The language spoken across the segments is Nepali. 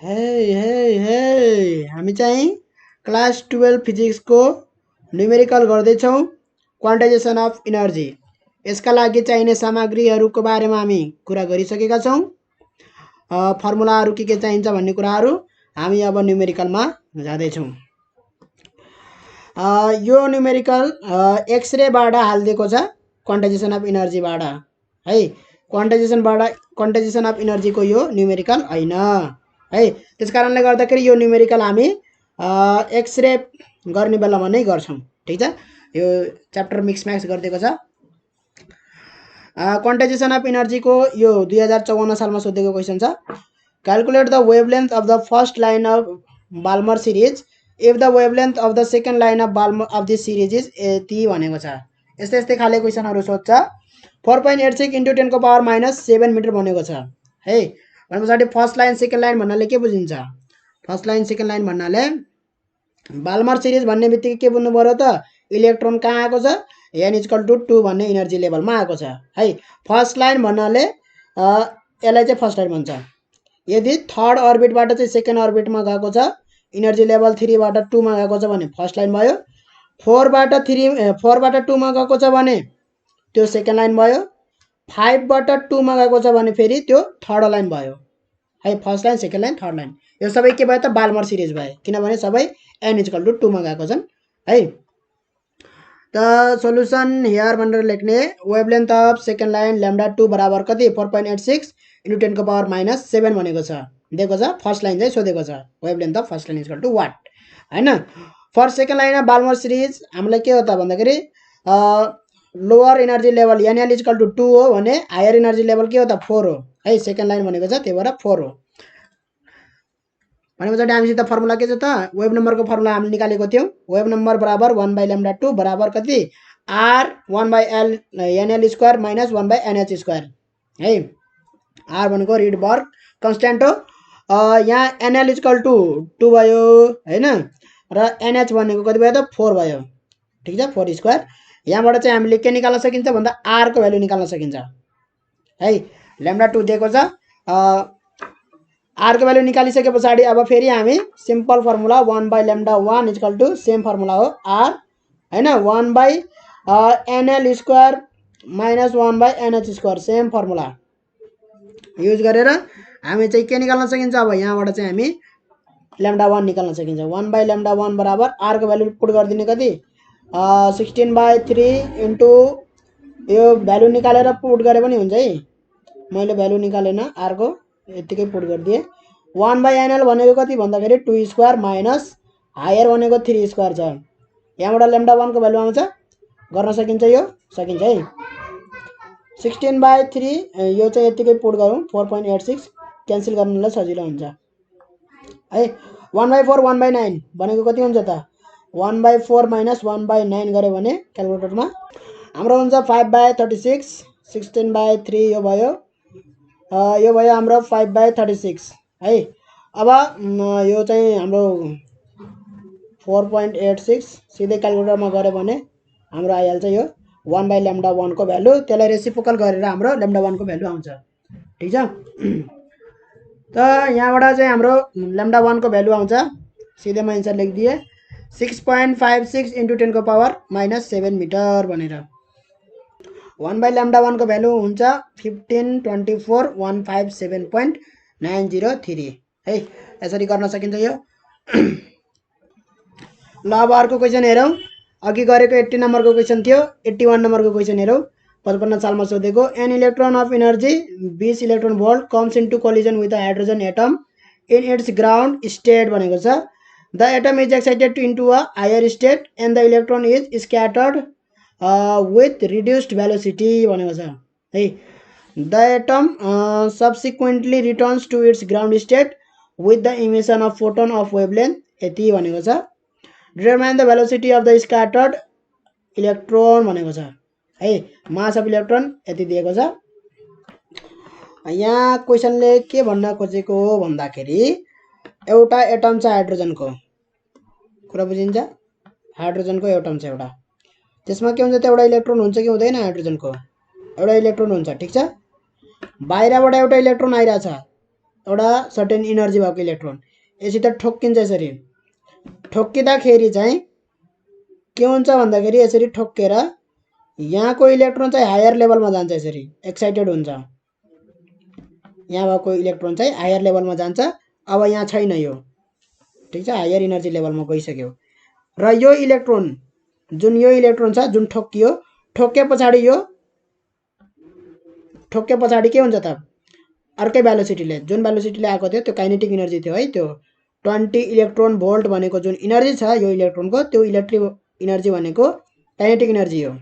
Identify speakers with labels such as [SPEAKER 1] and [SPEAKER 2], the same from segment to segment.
[SPEAKER 1] हे हे हे हामी चाहिँ क्लास 12 फिजिक्सको न्युमेरिकल गर्दैछौँ क्वान्टाइजेसन अफ इनर्जी। यसका लागि चाहिने सामग्रीहरूको बारेमा हामी कुरा गरिसकेका छौँ। फर्मुलाहरू के चाहिन्छ भन्ने कुराहरू हामी अब न्युमेरिकलमा जाँदैछौँ। यो न्युमेरिकल एक्सरेबाट हालिदिएको छ क्वान्टाइजेसन अफ इनर्जीबाट है। क्वान्टाइजेसन अफ इनर्जीको यो न्युमेरिकल होइन है। त्यस कारणले गर्दाखेरि यो न्युमेरिकल हामी एक्सरे गर्ने बेलामा नै गर्छौँ। ठिक छ, यो च्याप्टर मिक्स म्याक्स गरिदिएको छ। क्वान्टाइजेसन अफ इनर्जीको यो 2054 सालमा सोधेको क्वेसन छ। Calculate the wavelength of the first line of Balmer series if the wavelength of the second line of Balmer of this series is यति भनेको छ। यस्तै यस्तै खाले क्वेसनहरू सोध्छ। 4.86 × 10⁻⁻7 मिटर भनेको छ है। भने पछाडि फर्स्ट लाइन सेकेन्ड लाइन भन्नाले के बुझिन्छ? फर्स्ट लाइन सेकेन्ड लाइन भन्नाले बाल्मर सिरिज भन्ने बित्तिकै के बुझ्नु पर्यो त? इलेक्ट्रोन कहाँ आएको छ? n=2 भन्ने इनर्जी लेभलमा आएको छ है। फर्स्ट लाइन भन्नाले यसलाई चाहिँ फर्स्ट लाइन भन्छ। यदि थर्ड अर्बिटबाट चाहिँ सेकेन्ड अर्बिटमा गएको छ, इनर्जी लेभल 3 बाट 2 मा गएको छ भने फर्स्ट लाइन भयो। 4 बाट 2 मा गएको छ भने त्यो सेकेन्ड लाइन भयो। 5 बाट 2 मा गएको छ भने फेरि त्यो थर्ड लाइन भयो है। First line second line third line यो सबै के भयो त? बाल्मर सिरिज भयो, किनभने सबै n=2 मा गएको छन् है। त सोल्युसन हियर भनेर लेख्ने वेभलेन्थ अफ सेकेन्ड लाइन λ2 बराबर कति? 4.86 × 10⁻⁷ भनेको छ, दिएको छ। फर्स्ट लाइन चाहिँ सोधेको छ, wavelength of first line = what हैन। For second line of Balmer series हामीलाई के हो त भन्दाखेरि लोअर इनर्जी लेभल n=2 हो भने हायर इनर्जी लेभल के हो त? 4 हो है। सेकेन्ड लाइन भनेको छ, त्यही भएर 4 हो। भने पछाडि हामीसित फर्मुला के छ त? वेभ नम्बरको फर्मुला हामीले निकालेको थियौँ। वेभ नम्बर बराबर 1/λ2 बराबर कति? r 1/l nl² - 1/nh² है। r भनेको रिडबर्ग कन्स्ट्यान्ट हो। यहाँ nl=2 भयो हैन, र nh भनेको कति भयो त? 4 भयो। ठिक छ, 4²। यहाँबाट चाहिँ हामीले के निकाल्न सकिन्छ भन्दा r को भ्यालु निकाल्न सकिन्छ है। λ2 दिएको छ। r को भ्यालु निकालिसके पछाडि अब फेरि हामी सिम्पल फर्मुला 1/λ1 सेम फर्मुला हो r हैन, 1/nl² - 1/nh² same formula use गरेर हामी चाहिँ के निकाल्न सकिन्छ? अब यहाँबाट चाहिँ हामी λ1 निकाल्न सकिन्छ। 1/λ1 बराबर r को भ्यालु पुट गरिदिने कति? 16/3 इन्टु यो भ्यालु निकालेर पुट गरे पनि हुन्छ है। मैले भ्यालु निकालेन, r को यतिकै पुट गरिदिएँ। 1/nl भनेको कति भन्दाखेरि 2² माइनस हायर भनेको 3² छ। यहाँबाट λ1 को भ्यालु आउँछ, गर्न सकिन्छ यो? सकिन्छ है। 16/3 यो चाहिँ यतिकै पुट गरौँ, 4.86 क्यान्सल गर्नुलाई सजिलो हुन्छ है। 1/4 1/9 भनेको कति हुन्छ त? 1/4 माइनस 1/9 गऱ्यो भने क्यालकुलेटरमा हाम्रो हुन्छ 5/36। 16/3 यो भयो हाम्रो 5/36 है। अब यो चाहिँ हाम्रो 4.86 सिधै क्यालकुलेटरमा गऱ्यो भने हाम्रो आइहाल्छ यो 1/λ1 को भ्यालु। त्यसलाई रेसिप्रोकल गरेर हाम्रो λ1 को भ्यालु आउँछ। ठिक छ, त यहाँबाट चाहिँ हाम्रो λ1 को भ्यालु आउँछ, सिधै म एन्सर लेखिदिएँ 6.56 × 10⁻⁻7 मिटर भनेर। 1/λ1 को भ्यालु हुन्छ 1524,157.903 है। यसरी गर्न सकिन्छ यो। ल अब अर्को क्वेसन हेरौँ। अघि गरेको 80 नम्बरको क्वेसन थियो, 81 नम्बरको क्वेसन हेरौँ। 55 सालमा सोधेको an electron of energy 20 electron volt comes into collision with the hydrogen atom in its ground state भनेको छ। The atom is excited into a higher state and the electron is scattered with reduced velocity भनेको छ है। The atom subsequently returns to its ground state with the emission of photon of wavelength यति भनेको छ। Determine the velocity of the scattered electron भनेको छ है। मास अफ इलेक्ट्रोन यति दिएको छ। यहाँ क्वेसनले के भन्न खोजेको हो भन्दाखेरि एउटा एटम छ हाइड्रोजनको, कुरा बुझिन्छ? हाइड्रोजनको एटम छ एउटा, त्यसमा के हुन्छ त? एउटा इलेक्ट्रोन हुन्छ कि हुँदैन? हाइड्रोजनको एउटा इलेक्ट्रोन हुन्छ। ठिक छ, बाहिरबाट एउटा इलेक्ट्रोन आइरहेछ, एउटा सर्टेन इनर्जी भएको इलेक्ट्रोन यसित ठोक्किन्छ। यसरी ठोक्किँदाखेरि चाहिँ के हुन्छ भन्दाखेरि यसरी ठोक्केर यहाँको इलेक्ट्रोन चाहिँ हायर लेभलमा जान्छ, यसरी एक्साइटेड हुन्छ। यहाँ भएको इलेक्ट्रोन चाहिँ हायर लेभलमा जान्छ। अब यहाँ छैन यो, ठिक छ, हायर इनर्जी लेभलमा गइसक्यो। र यो इलेक्ट्रोन जुन यो इलेक्ट्रोन छ जुन ठोक्कियो, ठोक्के पछाडि के हुन्छ त, अर्कै भेलोसिटीले, जुन भेलोसिटीले आएको थियो त्यो काइनेटिक इनर्जी थियो है, त्यो 20 इलेक्ट्रोन भोल्ट भनेको जुन इनर्जी छ यो इलेक्ट्रोनको, त्यो इलेक्ट्रिक इनर्जी भनेको काइनेटिक इनर्जी हो।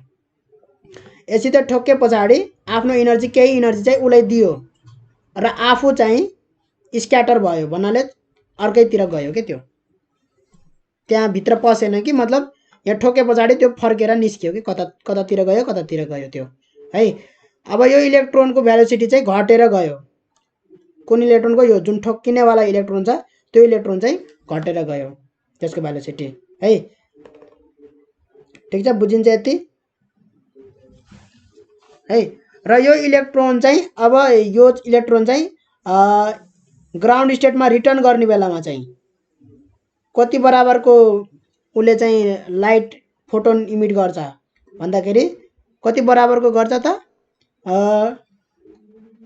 [SPEAKER 1] यसित ठोक्के पछाडि आफ्नो इनर्जी, केही इनर्जी चाहिँ उसलाई दियो र आफू चाहिँ स्क्याटर भयो भन्नाले अर्कैतिर गयो के, त्यो त्यहाँ भित्र पसेन कि, मतलब यहाँ ठोके पछाडि त्यो फर्केर निस्कियो कि, कतातिर गयो त्यो है। अब यो इलेक्ट्रोनको भेलोसिटी चाहिँ घटेर गयो। कुन इलेक्ट्रोनको, यो जुन ठोक्किनेवाला इलेक्ट्रोन छ त्यो इलेक्ट्रोन चाहिँ घटेर गयो त्यसको भेलोसिटी है। ठिक छ, बुझिन्छ यति है। र यो इलेक्ट्रोन चाहिँ अब यो इलेक्ट्रोन चाहिँ ग्राउन्ड स्टेटमा रिटर्न गर्ने बेलामा चाहिँ कति बराबरको उसले चाहिँ लाइट फोटोन इमिट गर्छ भन्दाखेरि कति बराबरको गर्छ त,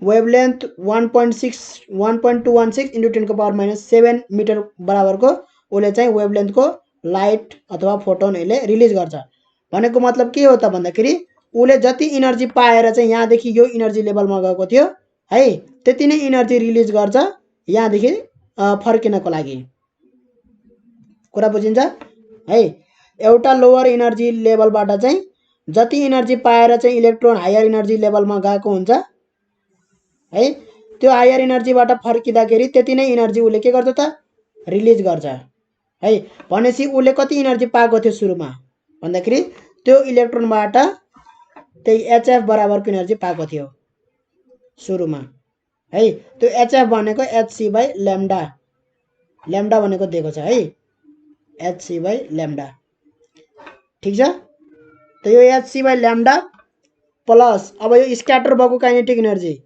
[SPEAKER 1] वेभलेन्थ 1.216 इन्टु 10⁻⁻7 मिटर बराबरको उसले चाहिँ वेभलेन्थको लाइट अथवा फोटोन यसले रिलिज गर्छ। भनेको मतलब के हो त भन्दाखेरि उसले जति इनर्जी पाएर चाहिँ यहाँदेखि यो इनर्जी लेभलमा गएको थियो है, त्यति नै इनर्जी रिलिज गर्छ यहाँदेखि फर्किनको लागि। कुरा बुझिन्छ है। एउटा लोवर इनर्जी लेभलबाट चाहिँ जति इनर्जी पाएर चाहिँ इलेक्ट्रोन हायर इनर्जी लेभलमा गएको हुन्छ है, त्यो हायर इनर्जीबाट फर्किँदाखेरि त्यति नै इनर्जी उसले के गर्छ त, रिलिज गर्छ है। भनेपछि उसले कति इनर्जी पाएको थियो सुरुमा भन्दाखेरि त्यो इलेक्ट्रोनबाट त्यही एचएफ बराबरको इनर्जी पाएको थियो सुरुमा है। त्यो एचएफ भनेको hc/λ, ल्याम्डा भनेको दिएको छ है, hc/λ। ठिक छ, त यो hc/λ प्लस अब यो स्क्याटर भएको काइनेटिक इनर्जी,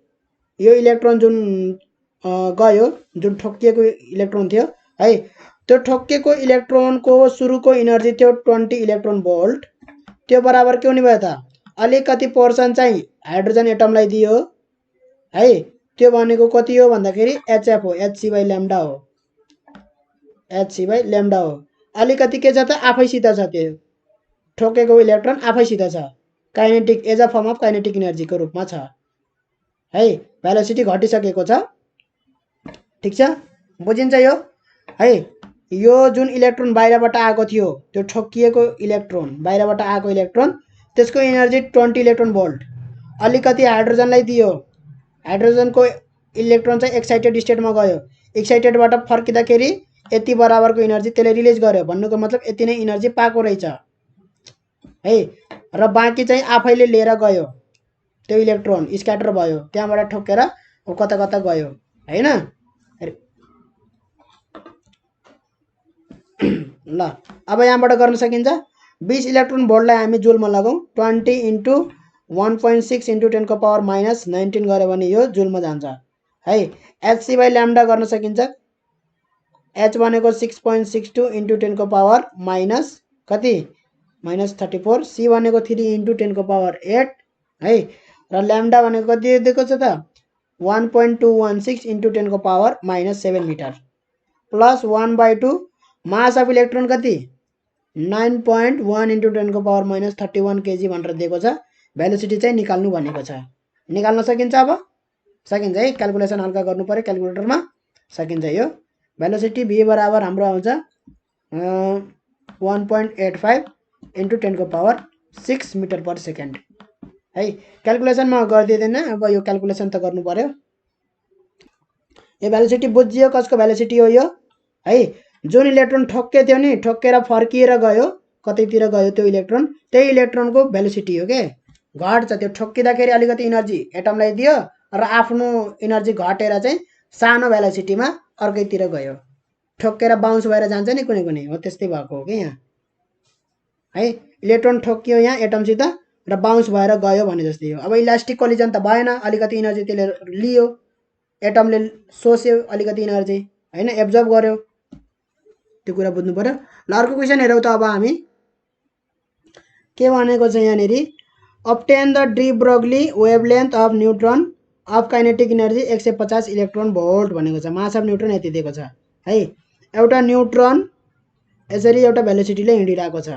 [SPEAKER 1] यो इलेक्ट्रोन जुन गयो, जुन ठोक्किएको इलेक्ट्रोन थियो है, त्यो ठोक्किएको इलेक्ट्रोनको सुरुको इनर्जी थियो 20 इलेक्ट्रोन भोल्ट, त्यो बराबर के हुने भयो त, अलिकति पोर्सन चाहिँ हाइड्रोजन एटमलाई दियो है, त्यो भनेको कति हो भन्दाखेरि एचएफ हो, hc/λ हो, hc/λ हो। अलिकति के छ त, आफैसित छ, त्यो ठोकेको इलेक्ट्रोन आफैसित छ, kinetic as a form of kinetic इनर्जीको रूपमा छ है, भेलोसिटी घटिसकेको छ। ठिक छ, बुझिन्छ यो है। यो जुन इलेक्ट्रोन बाहिरबाट आएको थियो, त्यो ठोक्किएको इलेक्ट्रोन बाहिरबाट आएको इलेक्ट्रोन, त्यसको इनर्जी 20 इलेक्ट्रोन भोल्ट, अलिकति हाइड्रोजनलाई दियो, हाइड्रोजनको इलेक्ट्रोन चाहिँ एक्साइटेड स्टेटमा गयो, एक्साइटेडबाट फर्किँदाखेरि यति बराबरको इनर्जी त्यसले रिलिज गर्यो। भन्नुको मतलब यति नै इनर्जी पाएको रहेछ है। र बाँकी चाहिँ आफैले लिएर गयो, त्यो इलेक्ट्रोन स्क्याटर भयो, त्यहाँबाट ठोकेर कता कता गयो हैन। ल अब यहाँबाट गर्न सकिन्छ। 20 इलेक्ट्रोन भोल्टलाई हामी जुलमा लगाउँ, 20 इन्टु 1.6 इन्टु 10⁻⁻19 गऱ्यो भने यो जुलमा जान्छ है। hc/λ गर्न सकिन्छ, h भनेको 6.62 इन्टु 10⁻⁻ कति -34, सी भनेको 3 इन्टु 10⁸ है, र ल्याम्डा भनेको कति दिएको छ त 1.216 into 10⁻⁻7 metre, plus 1/2 mass of electron कति 9.1 इन्टु 10⁻31 केजी भनेर दिएको छ। भेलोसिटी चाहिँ निकाल्नु भनेको छ, निकाल्न सकिन्छ। अब सकिन्छ है, क्याल्कुलेसन हल्का गर्नु पर्यो, क्याल्कुलेटरमा सकिन्छ। यो भेलोसिटी v बराबर हाम्रो आउँछ 1.85 इन्टु 10⁻6 मिटर पर सेकेन्ड है। क्याल्कुलेसनमा गरिदिँदैन, अब यो क्याल्कुलेसन त गर्नु पर्यो। यो भेलोसिटी बुझियो, कसको भेलोसिटी हो यो है। जुन इलेक्ट्रोन ठोक्के थियो नि, ठोक्केर फर्किएर गयो, कतैतिर गयो त्यो इलेक्ट्रोन, त्यही इलेक्ट्रोनको भेलोसिटी हो के, घट्छ। त्यो ठोक्किँदाखेरि अलिकति इनर्जी एटमलाई दियो र आफ्नो इनर्जी घटेर चाहिँ सानो भेलोसिटीमा अर्कैतिर गयो, ठोक्केर बाउन्स भएर जान्छ नि कुनै कुनै, हो त्यस्तै भएको हो कि यहाँ है। इलेक्ट्रोन ठोक्कियो यहाँ एटमसित र बाउन्स भएर गयो भने जस्तै हो। अब इलास्टिक कोलिजन त भएन, अलिकति इनर्जी त्यसले लियो एटमले सोच्यो अलिकति इनर्जी हैन, एब्जर्ब गर्यो, त्यो कुरा बुझ्नु पर्यो। ल अर्को क्वेसन हेरौँ त अब हामी के भनेको छ यहाँनेरि, obtain the de Broglie wavelength of neutron of kinetic energy 150 electron volt भनेको छ। मास अफ न्युट्रोन यति दिएको छ है। एउटा न्युट्रोन यसरी एउटा भेलोसिटीले हिँडिरहेको छ,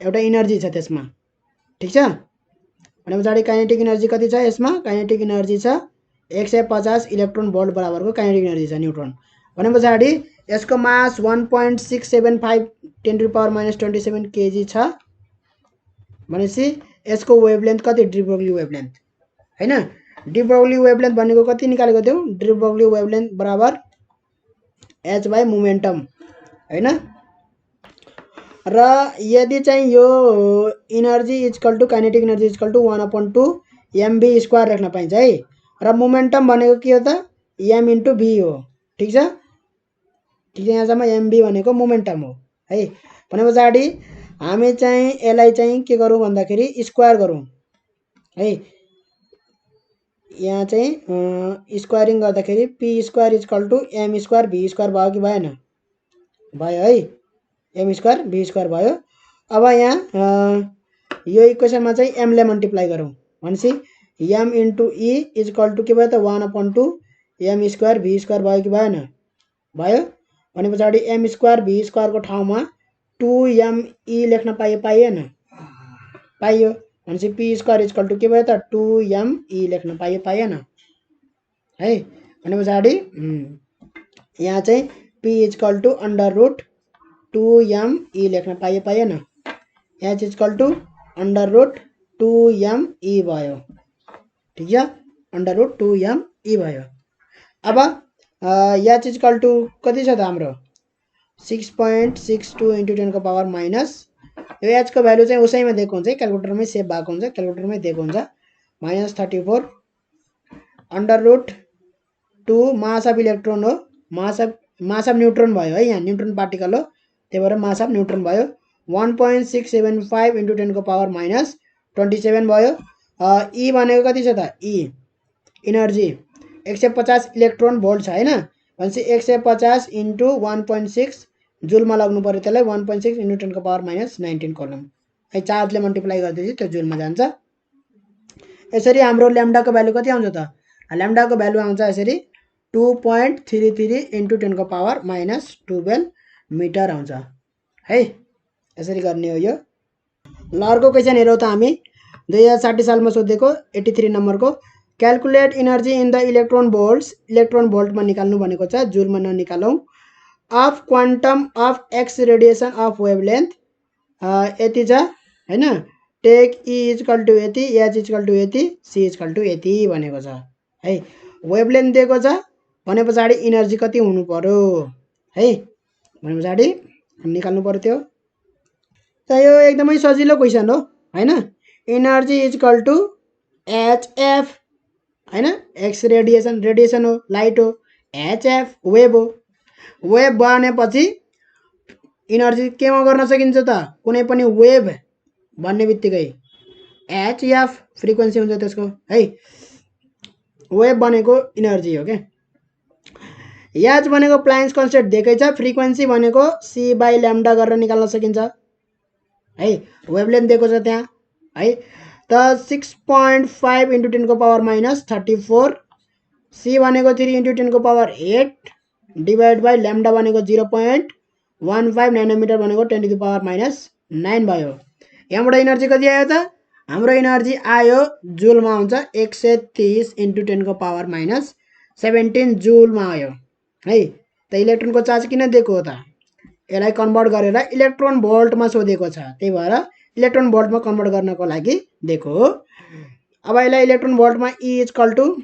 [SPEAKER 1] एउटा इनर्जी छ त्यसमा, ठीक छ। भने पछाडि काइनेटिक इनर्जी कति छ यसमा, काइनेटिक इनर्जी छ 150 इलेक्ट्रोन भोल्ट बराबरको काइनेटिक इनर्जी छ न्युट्रोन। भने पछाडि यसको मास 1.675 10⁻⁻27 केजी छ। भनेपछि यसको वेभलेन्थ कति, डी ब्रोग्ली वेभलेन्थ हैन। डी ब्रोग्ली वेभलेन्थ भनेको कति निकालेको थियौ, डी ब्रोग्ली वेभलेन्थ बराबर h बाइ मोमेन्टम हैन। र यदि चाहिँ यो energy equal to kinetic energy equal to 1/2 mv² लेख्न पाइन्छ है। र मोमेन्टम भनेको के हो त, m इन्टु v हो, ठीक छ। ठिक छ, यहाँसम्म mv भनेको मोमेन्टम हो है। भने पछाडि हामी चाहिँ यसलाई चाहिँ के गरौँ भन्दाखेरि स्क्वायर गरौँ है। यहाँ चाहिँ स्क्वायरिङ गर्दाखेरि p² equal to m² v² भयो कि भएन, भयो है, m² v² भयो। अब यहाँ यो इक्वेसनमा चाहिँ m ले मल्टिप्लाई गरौँ भनेपछि m into e equal to के भयो त 1/2 m² v² भयो कि भएन, भयो। भने पछाडि m² v² को ठाउँमा 2me लेख्न पाइएन, पाइयो। भनेपछि p² इक्वल टु के भयो त 2me लेख्न पाइएन है। भने पछाडि यहाँ चाहिँ p equal to under root 2me लेख्न पाइएन, h equal to under root 2me भयो, ठीक छ, अंडर रूट 2me भयो। अब h इक्वल टु कति छ त हाम्रो 6.62 इन्टु 10⁻⁻, यो h को भ्यालु चाहिँ उसैमा दिएको हुन्छ, क्यालकुलेटरमै सेभ भएको हुन्छ, क्यालकुलेटरमै दिएको हुन्छ, -34 under root 2 mass of electron हो, मास अफ न्युट्रोन भयो है, यहाँ न्युट्रोन पार्टिकल हो, त्यही भएर मास अफ न्युट्रोन भयो। 1.675 इन्टु 10⁻27 भयो। ई भनेको कति छ त, ई इनर्जी 150 इलेक्ट्रोन भोल्ट छ हैन। भनेपछि 150 इन्टु 1.6 जुलमा लाग्नु पर्यो, त्यसलाई 1.6 इन्टु 10⁻⁻19 कोलम है, चार्जले मल्टिप्लाई गर्दैछ त्यो जुलमा जान्छ। यसरी हाम्रो ल्याम्डाको भ्यालु कति आउँछ त, ल्याम्डाको भ्यालु आउँछ यसरी 2.33 इन्टु 10⁻12 मिटर आउँछ है। यसरी गर्ने हो यो। ल अर्को क्वेसन हेरौँ त हामी 2060 सालमा सोधेको 83 नम्बरको, calculate energy in the electron volts, electron भोल्टमा निकाल्नु भनेको छ, जुलमा ननिकालौँ। Of quantum of X radiation of wavelength यति छ हैन, टेक ई इक्वल टु यति, एच इक्वल टु यति, सी इक्वल टु यति भनेको छ है। वेभलेन्थ दिएको छ भने पछाडि इनर्जी कति हुनु पर्यो है, भने पछाडि निकाल्नु पर्यो त्यो। त यो एकदमै सजिलो क्वेसन हो हैन। इनर्जी इक्वल टु एचएफ हैन, एक्स रेडिएसन, रेडिएसन हो, लाइट हो, एचएफ वेभ हो। वेभ बनेपछि इनर्जी केमा गर्न सकिन्छ त, कुनै पनि वेभ भन्ने बित्तिकै एचएफ फ्रिक्वेन्सी हुन्छ त्यसको है, वेभ भनेको इनर्जी हो के। एच भनेको प्लान्क्स कन्स्टेन्ट दिएकै छ, फ्रिक्वेन्सी भनेको सी बाई ल्याम्डा गरेर निकाल्न सकिन्छ है। वेभलेन्थ दिएको छ त्यहाँ है। त 6.5 इन्टु 10⁻34, सी भनेको 3 इन्टु 10⁸ डिभाइड बाई ल्याम्डा भनेको 0.15 नैनोमिटर भनेको 10⁻⁹ भयो। यहाँबाट इनर्जी कति आयो त, हाम्रो इनर्जी आयो जुलमा आउँछ 130 इन्टु 10⁻17 जुलमा आयो है। त इलेक्ट्रोनको चार्ज किन दिएको हो त, यसलाई कन्भर्ट गरेर इलेक्ट्रोन भोल्टमा सोधेको छ, त्यही भएर इलेक्ट्रोन भोल्टमा कन्भर्ट गर्नको लागि दिएको हो। अब यसलाई इलेक्ट्रोन भोल्टमा ई इक्वल टु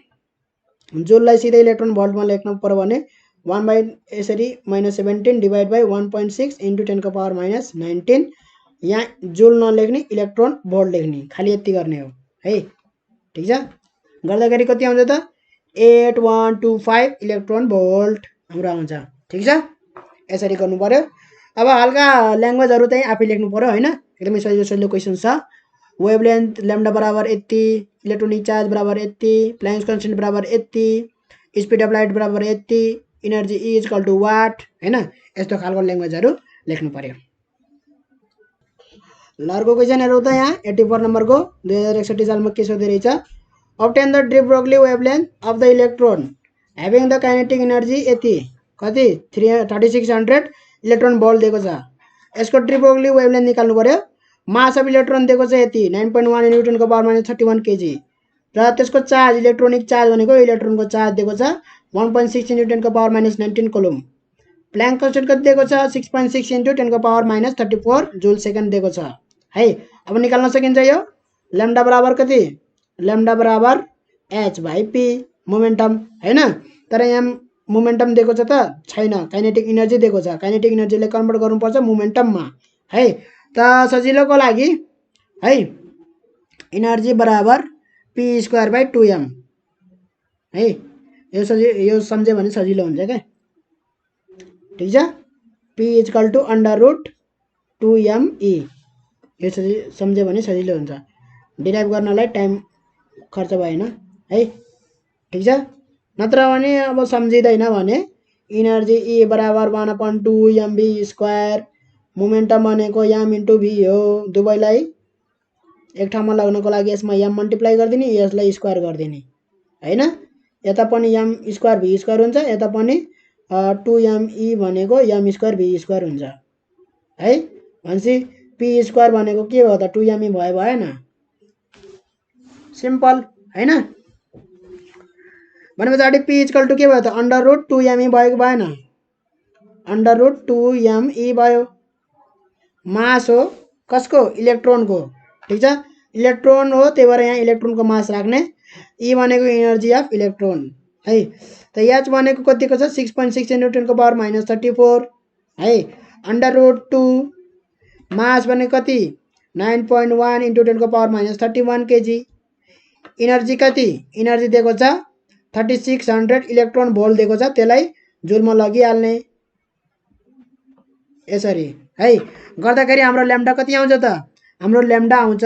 [SPEAKER 1] जुललाई सिधै इलेक्ट्रोन भोल्टमा लेख्नु पर्यो भने 1 बाई यसरी -17 डिभाइड बाई 1.6 इन्टु 10⁻19, यहाँ जुल नलेख्ने इलेक्ट्रोन भोल्ट लेख्ने, खालि यति गर्ने हो है, ठीक छ। गर्दाखेरि कति आउँछ त 8125 इलेक्ट्रोन भोल्ट हाम्रो आउँछ, ठीक छ। यसरी गर्नु पर्यो। अब हल्का ल्याङ्ग्वेजहरू चाहिँ आफै लेख्नु पर्यो हैन, एकदमै सजिलो सजिलो क्वेसन छ। वेभलेन्थ ल्याम्डा बराबर यति, इलेक्ट्रोनिक चार्ज बराबर यति, प्लान्क्स कन्स्टेन्ट बराबर यति, स्पिड अफ लाइट बराबर यति, energy E equal to watt, हैन। यस्तो खालको ल्याङ्ग्वेजहरू लेख्नु पर्यो। ल अर्को क्वेसन हेरौँ त यहाँ 84 नम्बरको 2061 सालमा के सोधे रहेछ, obtain the D Broglie wavelength of the electron having the kinetic energy यति कति 3600 इलेक्ट्रोन भोल्ट दिएको छ। यसको डी ब्रोग्ली वेभलेन्थ निकाल्नु पर्यो। मास अफ इलेक्ट्रोन दिएको छ यति 9.1 न्युटनको पावर माइनस 31 केजी र त्यसको चार्ज इलेक्ट्रोनिक चार्ज भनेको इलेक्ट्रोनको चार्ज दिएको छ 1.6 न्युटनको पावर माइनस 19 कोलुम। प्ल्याङ्क कन्स्टेन्ट कति दिएको छ 6.6 इन्टु 10 को पावर माइनस 34 जुल सेकेन्ड दिएको छ है। अब निकाल्न सकिन्छ यो ल्याम्डा बराबर कति, ल्याम्डा बराबर एच बाई पी मोमेन्टम हैन। तर यहाँ मोमेन्टम दिएको छ त छैन, काइनेटिक इनर्जी दिएको छ। काइनेटिक इनर्जीले कन्भर्ट गर्नुपर्छ मोमेन्टममा है। त सजिलोको लागि है इनर्जी बराबर पी स्क्वायर बाई 2m है। यो सम्झ्यो भने सजिलो हुन्छ क्या, ठिक छ। P equal to under root 2me यो सम्झ्यो भने सजिलो हुन्छ। डिराइभ गर्नलाई टाइम खर्च भएन है, ठिक छ। नत्र भने अब सम्झिँदैन भने इनर्जी ई बराबर 1/2mv स्क्वायर, मोमेन्टम भनेको m इन्टु v हो। दुवैलाई एक ठाउँमा लाग्नको लागि यसमा m मल्टिप्लाई गरिदिने, यसलाई स्क्वायर गरिदिने हैन। यता पनि m स्क्वायर v स्क्वायर हुन्छ, यता पनि 2me भनेको m स्क्वायर v स्क्वायर हुन्छ है। भनेपछि p स्क्वायर भनेको के हो त 2me भयो भएन, सिम्पल हैन। भनेपछि p इक्वल टु के भयो त अंडर रुट 2me भएको भएन, अंडर रुट 2me भयो। मास हो कसको इलेक्ट्रोनको, ठिक छ। इलेक्ट्रोन हो त्यही भएर यहाँ इलेक्ट्रोनको मास राख्ने। ई भनेको इनर्जी अफ इलेक्ट्रोन है। त एच भनेको कतिको छ 6.6 इन्टु 10 को पावर माइनस 34 है। अंडर रुट 2 मास भनेको कति 9.1 इन्टु 10 को पावर माइनस 31 केजी। इनर्जी कति, इनर्जी दिएको छ 3600 इलेक्ट्रोन भोल्ट दिएको छ, त्यसलाई जुलमा लगिहाल्ने यसरी है। गर्दाखेरि हाम्रो ल्याम्डा कति आउँछ त, हाम्रो ल्याम्डा आउँछ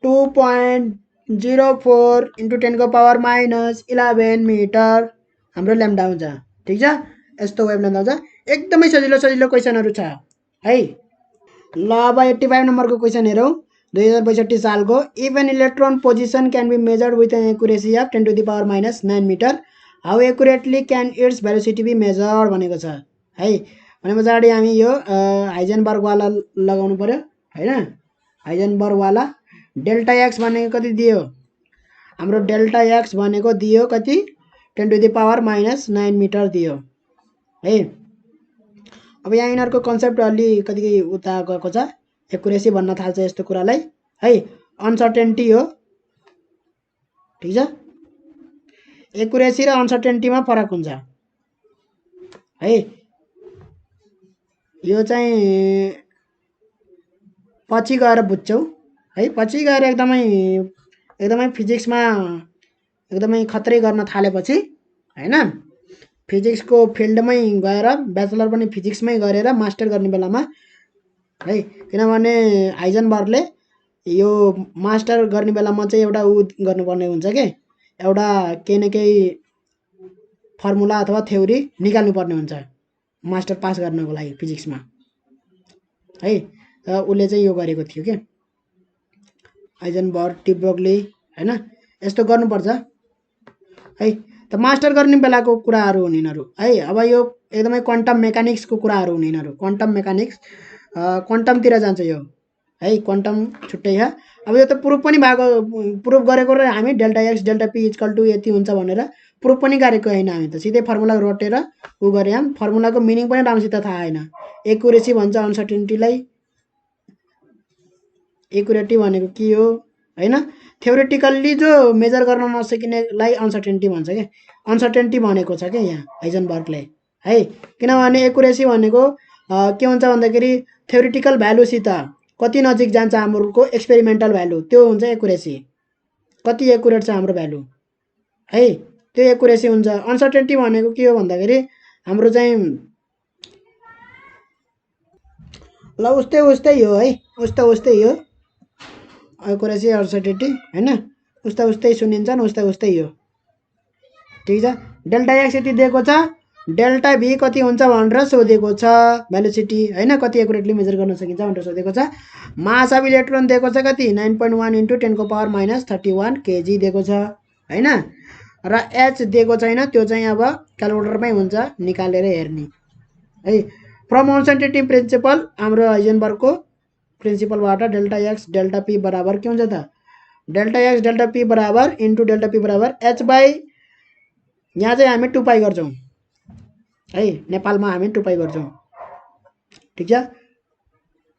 [SPEAKER 1] 2.04 इन्टु 10 को पावर माइनस 11 मिटर हाम्रो ल्याम्डा आउँछ, ठिक छ। यस्तो वेभलेन्थ आउँछ। एकदमै सजिलो सजिलो क्वेसनहरू छ है। ल अब 85 नम्बरको क्वेसन हेरौँ 2062 सालको, if an electron position can be measured with an accuracy of 10 to the power minus 9 metre, how accurately can its velocity be measured भनेको छ है। भने पछाडि हामी यो हाइजेनबर्गवाला लगाउनु पर्यो हैन। हाइजेनबर्गवाला डेल्टा एक्स भनेको कति दियो, हाम्रो डेल्टा एक्स भनेको दियो कति 10 to the power minus 9 metre दियो है। अब यहाँ यिनीहरूको कन्सेप्ट अलि कति उता गएको छ, एक्युरेसी भन्न थाल्छ यस्तो कुरालाई है। अनसर्टेन्टी हो, ठिक छ। एक्युरेसी र अनसर्टेन्टीमा फरक हुन्छ है। यो चाहिँ पछि गएर बुझ्छौ है, पछि गएर एकदमै फिजिक्समा एकदमै खतरै गर्न थालेपछि हैन, फिजिक्सको फिल्डमै गएर ब्याचलर पनि फिजिक्समै गरेर मास्टर गर्ने बेलामा है। किनभने हाइजेनबर्गले यो मास्टर गर्ने बेलामा चाहिँ एउटा गर्नुपर्ने हुन्छ के, एउटा केही न केही फर्मुला अथवा थ्योरी निकाल्नु पर्ने हुन्छ मास्टर पास गर्नको लागि फिजिक्समा है। उसले चाहिँ यो गरेको थियो के हाइजेनबर्ग, डी ब्रोग्ली हैन, यस्तो गर्नुपर्छ है। त मास्टर गर्ने बेलाको कुराहरू हुन् यिनीहरू है। अब यो एकदमै क्वान्टम मेकानिक्सको कुराहरू हुन् यिनीहरू, क्वान्टम मेकानिक्स क्वान्टमतिर जान्छ यो है। क्वान्टम छुट्टै छ। अब यो त प्रुफ पनि भएको, प्रुफ गरेको र हामी delta X delta P equal to यति हुन्छ भनेर प्रुफ पनि गरेको होइन हामी, त सिधै फर्मुला रटेर उ गरे। हम फर्मुलाको मिनिङ पनि राम्रोसित थाहा होइन। एक्युरेसी भन्छ अनसर्टेन्टीलाई, एक्युरेटी भनेको के हो हैन। थ्योरेटिकल्ली जो मेजर गर्न नसकिनेलाई अनसर्टेन्टी भन्छ क्या, अनसर्टेन्टी भनेको छ क्या यहाँ हाइजेनबर्गले है। किनभने एक्युरेसी भनेको के हुन्छ भन्दाखेरि थ्योरेटिकल भ्यालुसित कति नजिक जान्छ हाम्रो एक्सपेरिमेन्टल भ्यालु, त्यो हुन्छ एक्युरेसी। कति एक्युरेट छ हाम्रो भ्यालु है, त्यो एक्युरेसी हुन्छ। अनसर्टेन्टी भनेको के हो भन्दाखेरि हाम्रो चाहिँ ल उस्तै हो है, उस्तै हो एक्युरेसी अनसर्टेन्टी हैन, उस्तै सुनिन्छन्, उस्तै हो, ठिक छ। डेल्टा एक्स यति दिएको छ, डेल्टा भी कति हुन्छ भनेर सोधेको छ, भेलोसिटी हैन, कति एकुरेटली मेजर गर्न सकिन्छ भनेर सोधेको छ। मास अफ इलेक्ट्रोन दिएको छ कति 9.1 इन्टु 10⁻−31 केजी दिएको छ हैन। र एच दिएको छैन, त्यो चाहिँ अब क्यालकुलेटरमै हुन्छ, निकालेर हेर्ने है। फ्रम अनसर्टेनिटी प्रिन्सिपल हाम्रो हाइजेनबर्गको प्रिन्सिपलबाट डेल्टा एक्स डेल्टा पी बराबर के हुन्छ त, डेल्टा एक्स डेल्टा पी बराबर इन्टु डेल्टा पी बराबर एच बाई, यहाँ चाहिँ हामी 2 पाई गर्छौँ है, नेपालमा हामी 2 पाई गर्छौँ ठिक छ।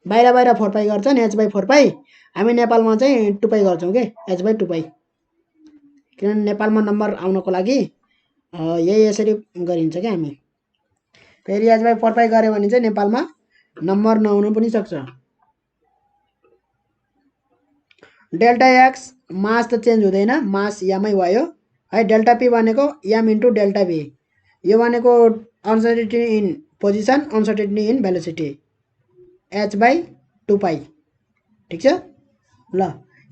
[SPEAKER 1] बाहिर बाहिर 4 पाई गर्छन्, एच बाई 4 पाई, हामी नेपालमा चाहिँ 2 पाई गर्छौँ के, एच बाई 2 पाई, किनभने नेपालमा नम्बर आउनको लागि यही यसरी गरिन्छ क्या हामी। फेरि एच बाई 4 पाई गऱ्यो भने चाहिँ नेपालमा नम्बर नआउनु पनि सक्छ। डेल्टा एक्स मास त चेन्ज हुँदैन, मास यमै भयो है। डेल्टा पी भनेको एम इन्टु डेल्टा भी, यो भनेको uncertainty in position, uncertainty in velocity, H by 2 pi ठिक छ। ल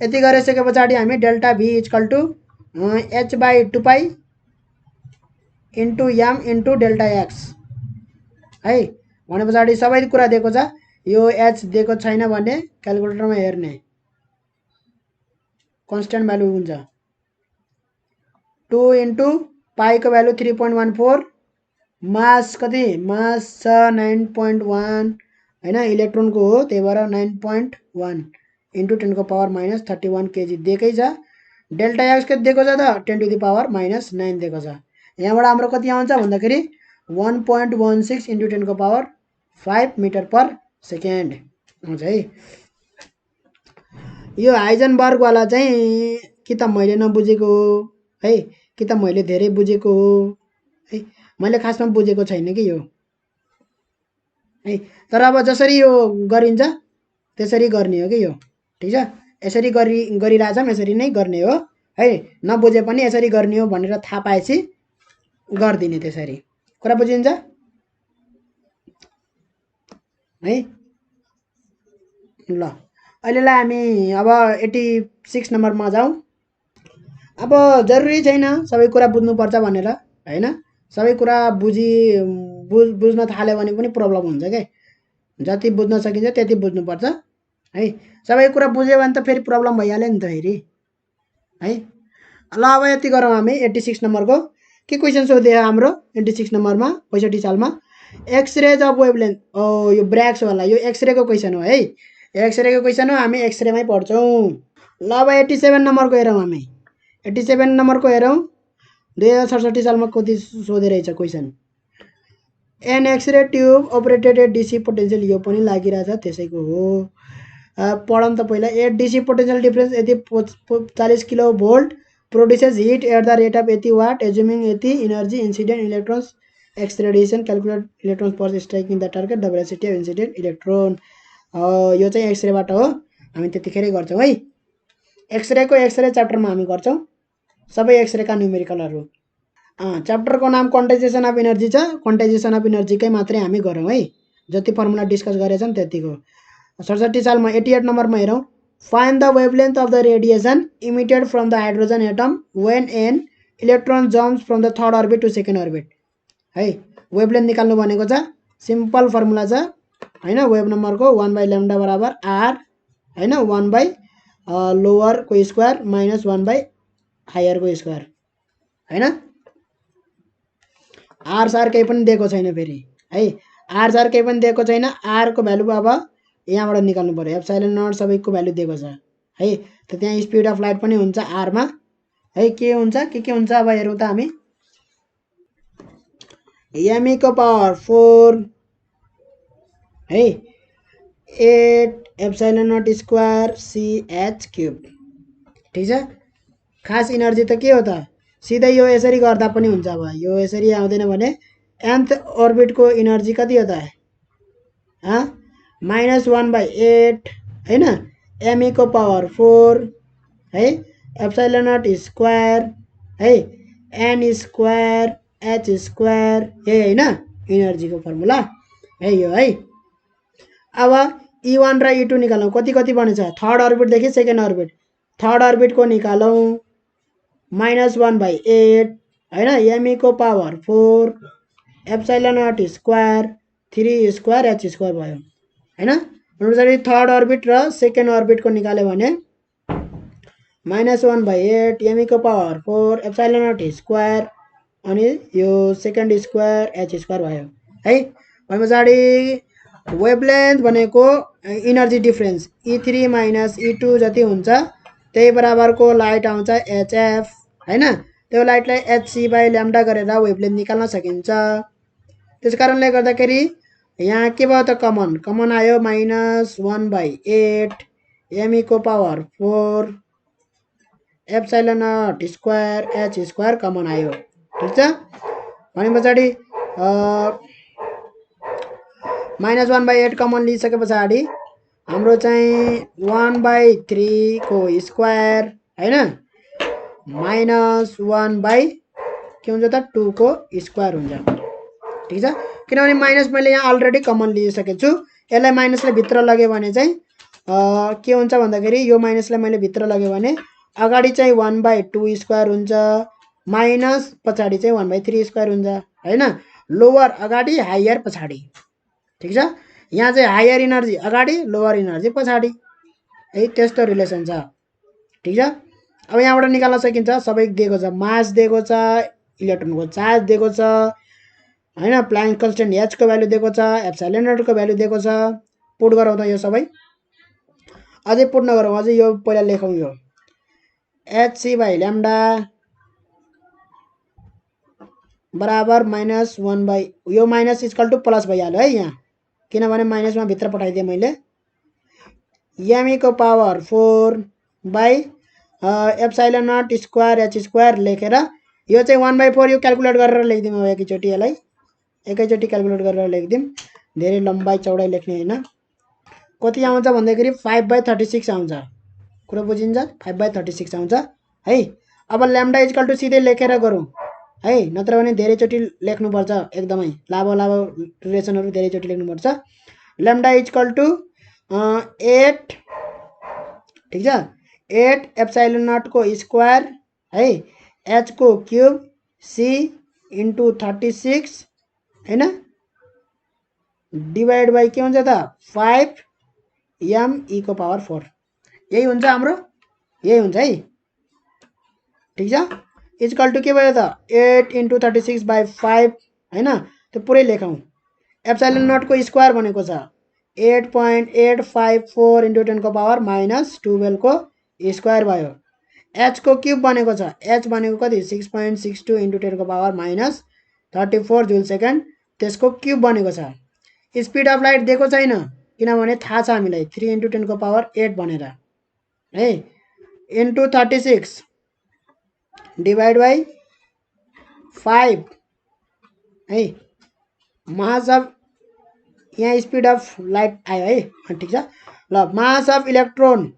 [SPEAKER 1] यति गरिसके पछाडि हामी delta V equal to H by 2 pi into M into delta X है। भने पछाडि सबै कुरा दिएको छ, यो एच दिएको छैन भने क्यालकुलेटरमा हेर्ने, कन्स्ट्यान्ट भ्यालु हुन्छ। 2 इन्टु पाईको भ्यालु 3.14, मास कति, मास छ 9.1 हैन, इलेक्ट्रोनको हो, त्यही भएर 9.1 इन्टु 10⁻−31 केजी दिएकै छ। डेल्टा एक्स कति दिएको छ त 10⁻−9 दिएको छ। यहाँबाट हाम्रो कति आउँछ भन्दाखेरि 1.16 इन्टु 10⁵ मिटर पर सेकेन्ड आउँछ है। यो हाइजेनबर्गवाला चाहिँ कि त मैले नबुझेको हो है, कि त मैले धेरै बुझेको हो है, मैले खासमा बुझेको छैन कि यो है। तर अब जसरी यो गरिन्छ त्यसरी गर्ने हो कि यो ठिक छ। यसरी गरिरहेछौँ, यसरी नै गर्ने हो है, नबुझे पनि यसरी गर्ने हो भनेर थाहा पाएपछि गरिदिने, त्यसरी कुरा बुझिन्छ है। ल अहिलेलाई हामी अब 86 नम्बरमा जाउँ। अब जरुरी छैन सबै कुरा बुझ्नुपर्छ भनेर हैन, सबै कुरा बुझ्न थाल्यो भने पनि प्रब्लम हुन्छ के, जति बुझ्न सकिन्छ त्यति बुझ्नुपर्छ है। सबै कुरा बुझ्यो भने त फेरि प्रब्लम भइहाल्यो नि त फेरि है। ल अब यति गरौँ हामी 86 नम्बरको के क्वेसन सोधे हाम्रो 86 नम्बरमा 65 सालमा, एक्सरेज अफ वेभलेन्थ, यो ब्र्याक्स वाला, यो एक्सरेको क्वेसन हो है, एक्सरेको क्वेसन हो, हामी एक्सरेमै पढ्छौँ। ल अब 87 नम्बरको हेरौँ हामी, 87 नम्बरको हेरौँ, 2067 सालमा कति सोधे रहेछ question. An X-ray tube operated at DC potential, यो पनि लागिरहेछ त्यसैको हो, पढौँ त पहिला। एट डिसी पोटेन्शियल डिफरेंस यदि 40 kilo volt produces heat at the rate of 80 watt assuming 80 energy incident electrons X radiation calculate electrons per striking the target the velocity of incident electron. यो चाहिँ एक्सरेबाट हो, हामी त्यतिखेरै गर्छौँ है। एक्सरेको एक्सरे च्याप्टरमा हामी गर्छौँ सबै एक्सरेका न्युमेरिकलहरू। च्याप्टरको नाम क्वान्टाइजेसन अफ एनर्जी छ, क्वान्टाइजेसन अफ एनर्जीकै मात्रै हामी गरौँ है, जति फर्मुला डिस्कस गरेछौँ त्यतिको। 67 सालमा 88 नम्बरमा हेरौँ, find the wavelength of the radiation emitted from the hydrogen atom when an electron jumps from the third orbit to second orbit है। वेभलेन्थ निकाल्नु भनेको छ, सिम्पल फर्मुला छ हैन, वेभ नम्बरको 1/λ बराबर आर हैन, 1/लोअर को स्क्वायर माइनस 1/हायर को स्क्वायर हैन। आर सार केही पनि दिएको छैन फेरि है, आर सार केही पनि दिएको छैन। आर को भ्यालु अब यहाँबाट निकाल्नु पर्यो, एप्सिलोन नट सबैको भ्यालु दिएको छ है, त त्यहाँ स्पिड अफ लाइट पनि हुन्छ आरमा है। के हुन्छ के हुन्छ अब हेरौँ त हामी, एमई को पावर 4 है, 8 epsilon naught square C H cube ठीक छ। खास इनर्जी त के हो त, सिधै यो यसरी गर्दा पनि हुन्छ। अब यो यसरी आउँदैन भने nth अर्बिट को इनर्जी कति हो त, -1/8 हैन, एमई को पावर 4 है, एप्सिलोन नट स्क्वायर है, एन स्क्वायर एच स्क्वायर यही हैन इनर्जी को फर्मुला है यो है। अब E1 र E2 निकालौँ, कति कति बनेछ, थर्ड अर्बिट देखि सेकेन्ड अर्बिट, थर्ड अर्बिट को निकालौँ -1/8 हैन, एम को power 4 epsilon naught square 3 square H square भयो हैन। अनुसार थर्ड अर्बिट र सेकेन्ड अर्बिटको निकाल्यो भने -1/8 एम को पावर 4 एप्सिलन नट स्क्वायर अनि यो सेकेन्ड स्क्वायर एच स्क्वायर भयो है। भने पछाडि वेभलेन्थ भनेको energy difference E3 minus E2 जति हुन्छ त्यही बराबरको लाइट आउँछ HF हैन। त्यो लाइटलाई hc/λ गरेर वेभलेन्थ निकाल्न सकिन्छ। त्यसकारणले गर्दाखेरि यहाँ के भयो त कमन कमन आयो -1/8 एम को power 4 epsilon naught square H square common आयो। ठीक छ। भने पछाडि -1/8 कमन लिइसके पछाडि हाम्रो चाहिँ 1/3 को स्क्वायर हैन -1 के हुन्छ त 2 को स्क्वायर हुन्छ। ठीक छ। किनभने माइनस मैले यहाँ अलरेडी कमन लिइसकेको छु। यसलाई माइनसले भित्र लग्यो भने चाहिँ के हुन्छ भन्दाखेरि यो माइनसलाई मैले भित्र लग्यो भने अगाडि चाहिँ 1/2 स्क्वायर हुन्छ माइनस पछाडि चाहिँ 1/3 स्क्वायर हुन्छ हैन। लोवर अगाडि हायर पछाडि। ठीक छ। यहाँ चाहिँ हायर इनर्जी अगाडि लोवर इनर्जी पछाडि है त्यस्तो रिलेसन छ। ठीक छ। अब यहाँबाट निकाल्न सकिन्छ। सबै दिएको छ मास दिएको छ इलेक्ट्रोनको चार्ज दिएको छ हैन प्लाङ्क कन्स्टेन्ट h को भ्यालु दिएको छ एप्सिलन नट को भ्यालु दिएको छ। पुट गरौँ त यो सबै अझै पुट नगरौँ अझै यो पहिला लेखौँ यो hc/λ बराबर -1 यो माइनस इक्वल टु प्लस भइहाल्यो है यहाँ किनभने माइनसमा भित्र पठाइदिएँ मैले एम को power 4 epsilon naught square H square लेखेर यो चाहिँ 1/4 यो क्याल्कुलेट गरेर लेखिदिउँ एकैचोटि यसलाई एकैचोटि क्याल्कुलेट गरेर लेखिदिउँ धेरै लम्बाइ चौडाइ लेख्ने हैन। कति आउँछ भन्दाखेरि 5/36 आउँछ। कुरा बुझिन्छ 5/36 आउँछ है। अब लैम्डा इक्वल टु सिधै लेखेर गरौँ है नत्र भने धेरैचोटि लेख्नुपर्छ एकदमै लामो लामो रिलेसनहरु धेरैचोटि लेख्नुपर्छ। लैम्डा इक्वल टु 8 ठीक छ 8 एप्सिलन नट को स्क्वायर है h को क्यूब c इन्टु 36 हैन डिवाइड बाइ के हुन्छ त 5 m e को पावर 4 यही हुन्छ हाम्रो यही हुन्छ है। ठीक छ। इक्वल टु के भयो त 8 इन्टु 36/5 हैन त्यो पुरै लेखौँ। एप्सिलन नट को स्क्वायर भनेको छ 8.854 इन्टु 10 को पावर -12 को स्क्वायर भयो। h को क्यूब भनेको छ h भनेको कति 6.62 इन्टु 10 को पावर -34 जुल सेकेन्ड त्यसको क्यूब भनेको छ। स्पीड अफ लाइट दिएको छैन किनभने थाहा छ हामीलाई 3 इन्टु 10 को पावर 8 भनेर है इन्टु 36 डिवाइड बाइ 5 है मास अफ यहाँ स्पीड अफ लाइट आयो है। ठीक छ। ल मास अफ इलेक्ट्रोन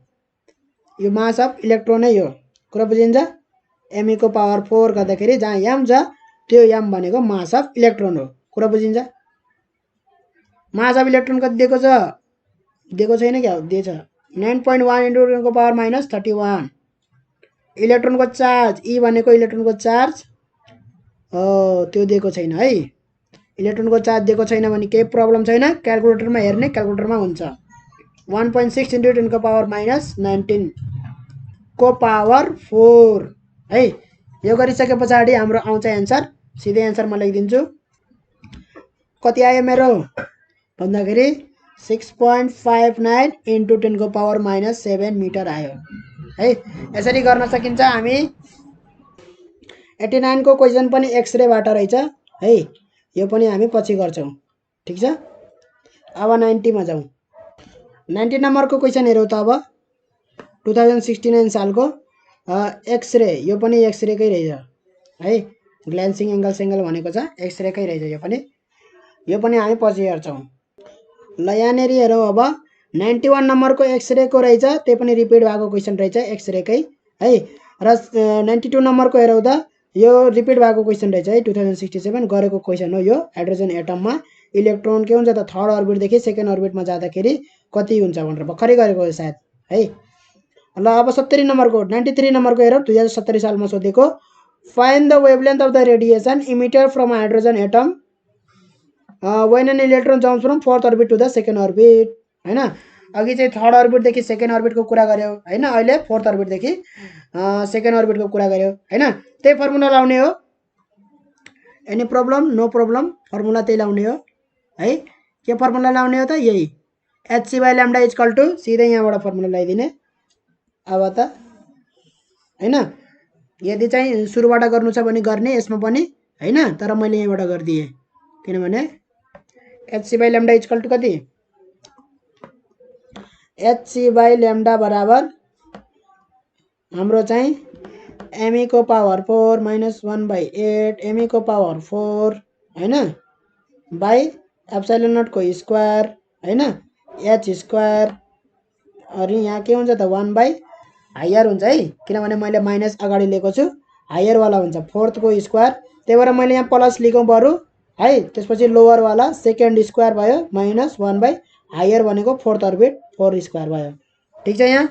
[SPEAKER 1] यो मास अफ इलेक्ट्रोन है यो कुरा बुझिन्छ। एम को पावर 4 गर्दाखेरि जहाँ m छ त्यो m भनेको मास अफ इलेक्ट्रोन हो। कुरा बुझिन्छ। मास अफ इलेक्ट्रोन कति दिएको छ दिएको छैन क्या दिएछ 9.1 इन्टु 10 को पावर -31। इलेक्ट्रोन को चार्ज ई भनेको इलेक्ट्रोन को चार्ज त्यो दिएको छैन है। इलेक्ट्रोन को चार्ज दिएको छैन भने केही प्रब्लम छैन क्याल्कुलेटरमा हेर्ने क्याल्कुलेटरमा हुन्छ। 1.6 इन्टु 10 को पावर -19 को पावर 4 है। यो गरिसके पछाडि हाम्रो आउँछ एन्सर सिधै एन्सर म लेखिदिन्छु। कति आयो मेरो भन्दाखेरि 6.59 इन्टु 10 को पावर -7 मिटर आयो है। यसरी गर्न सकिन्छ हामी। 89 को क्वेशन पनि एक्सरे बाट रहेछ है यो पनि हामी पछि गर्छौं। ठीक छ। अब 90 मा जाउँ। 90 नम्बरको क्वेशन हेरौँ त अब 2069 सालको एक्सरे यो पनि एक्सरे कै रहेछ है ग्ल्यान्सिङ एंगल सेंगल भनेको छ एक्सरे कै रहेछ यो पनि हामी पछि हेर्छौं। ल यहाँनेरि हेरौँ अब 91 नम्बर को एक्सरे को रहेछ त्यो पनि रिपिट भएको क्वेशन रहेछ एक्सरे कै है र 92 नम्बर को हेरौँ त यो रिपिट भएको क्वेशन रहेछ है 2067 गरेको क्वेशन हो यो हाइड्रोजन एटममा इलेक्ट्रोन के हुन्छ त थर्ड अर्बिट देखि सेकेन्ड अर्बिटमा जाँदाखेरि कति हुन्छ भनेर भर्खरै गरेको हो सायद है। ल अब 70 नम्बर को 93 नम्बर को हेरौँ 2070 सालमा सोधेको Find the wavelength of the radiation emitted from a hydrogen atom when an electron jumps from fourth orbit to the second orbit. हैन, अघि चाहिँ थर्ड अर्बिट देखि सेकेन्ड अर्बिट को कुरा गर्यो हैन, अहिले फोर्थ अर्बिट देखि सेकेन्ड अर्बिट को कुरा गर्यो हैन। त्यही फर्मुला लाउने हो। Any problem? No problem. Formula त्यही लाउने हो है। के फर्मुला लाउने हो त? यही hc/λ इक्वल टु सिधै यहाँबाट फर्मुला लगाइदिने। अब त हैन, यदि चाहिँ सुरुबाट गर्नु छ भने गर्ने यसमा पनि हैन, तर मैले यहाँबाट गर्दिए किनभने hc/λ इक्वल टु कति? hc/λ बराबर हाम्रो चाहिँ me को पावर 4 - 1/8 me को पावर 4 हैन बाई एप्सिलन नट को स्क्वायर हैन h स्क्वायर। अनि यहाँ के हुन्छ त 1 हायर हुन्छ है, किनभने मैले माइनस अगाडि लिएको छु, हायर वाला हुन्छ फोर्थ को स्क्वायर। त्यही भएर मैले यहाँ प्लस लेखौँ बरु है। त्यसपछि लोअर वाला सेकेन्ड स्क्वायर भयो माइनस 1 हायर भनेको फोर्थ अर्बिट 4 स्क्वायर भयो। ठीक छ यहाँ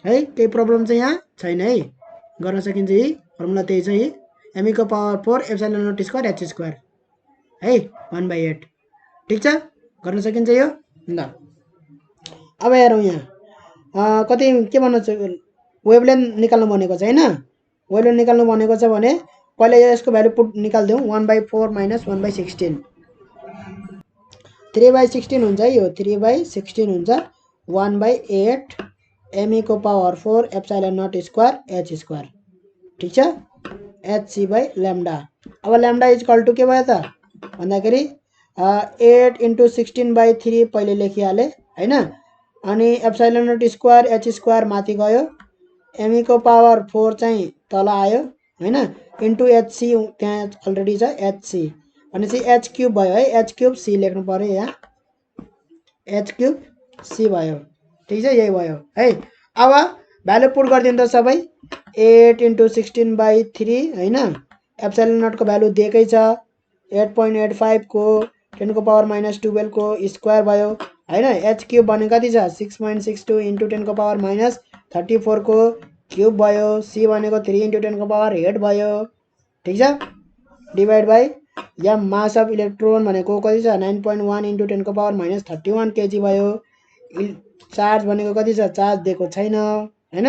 [SPEAKER 1] है, केही प्रब्लम चाहिँ यहाँ छैन है, गर्न सकिन्छ। यही फर्मुला त्यही छ, यही एमी को power 4 epsilon naught square h square है 1/8। ठीक छ, गर्न सकिन्छ यो। ल अब हेरौँ यहाँ कति के भन्नु छ, वेभलेन्थ निकाल्नु भनेको छ हैन। वेभलेन्थ निकाल्नु भनेको छ भने पहिले यसको भ्यालु पुट निकाल्दिउँ। 1/4 - 1/16 3/16 हुन्छ है, यो 3/16 हुन्छ 1/8 me को power 4 epsilon naught square h square. ठीक छ, hc/λ। अब लैम्डा इक्वल टु के भयो त भन्दाखेरि 8 × 16/3 पहिले लेखिहाले हैन। अनि epsilon naught square h square माथि गयो, me को पावर 4 चाहिँ तल आयो हैन, इन्टु hc त्यहाँ अलरेडी छ hc भनेपछि h क्यूब भयो है, h क्यूब c लेख्नु पर्यो यहाँ, h क्यूब c भयो। ठीक छ, यही भयो है। अब भ्यालु पुट गरिदिनु त सबै। 8 × 16/3 हैन, एप्सिलन नट को भ्यालु दिएकै छ 8.85 को 10 को पावर -12 को स्क्वायर भयो हैन। h क्यूब भने कति छ 6.62 × 10 को पावर -34 को क्यूब भयो। c भनेको 3 × 10 को पावर 8 भयो। ठीक छ, divide by yeah mass of electron भनेको कति छ 9.1 × 10 को पावर -31 केजी भयो। चार्ज भनेको कति छ, चार्ज दिएको छैन हैन।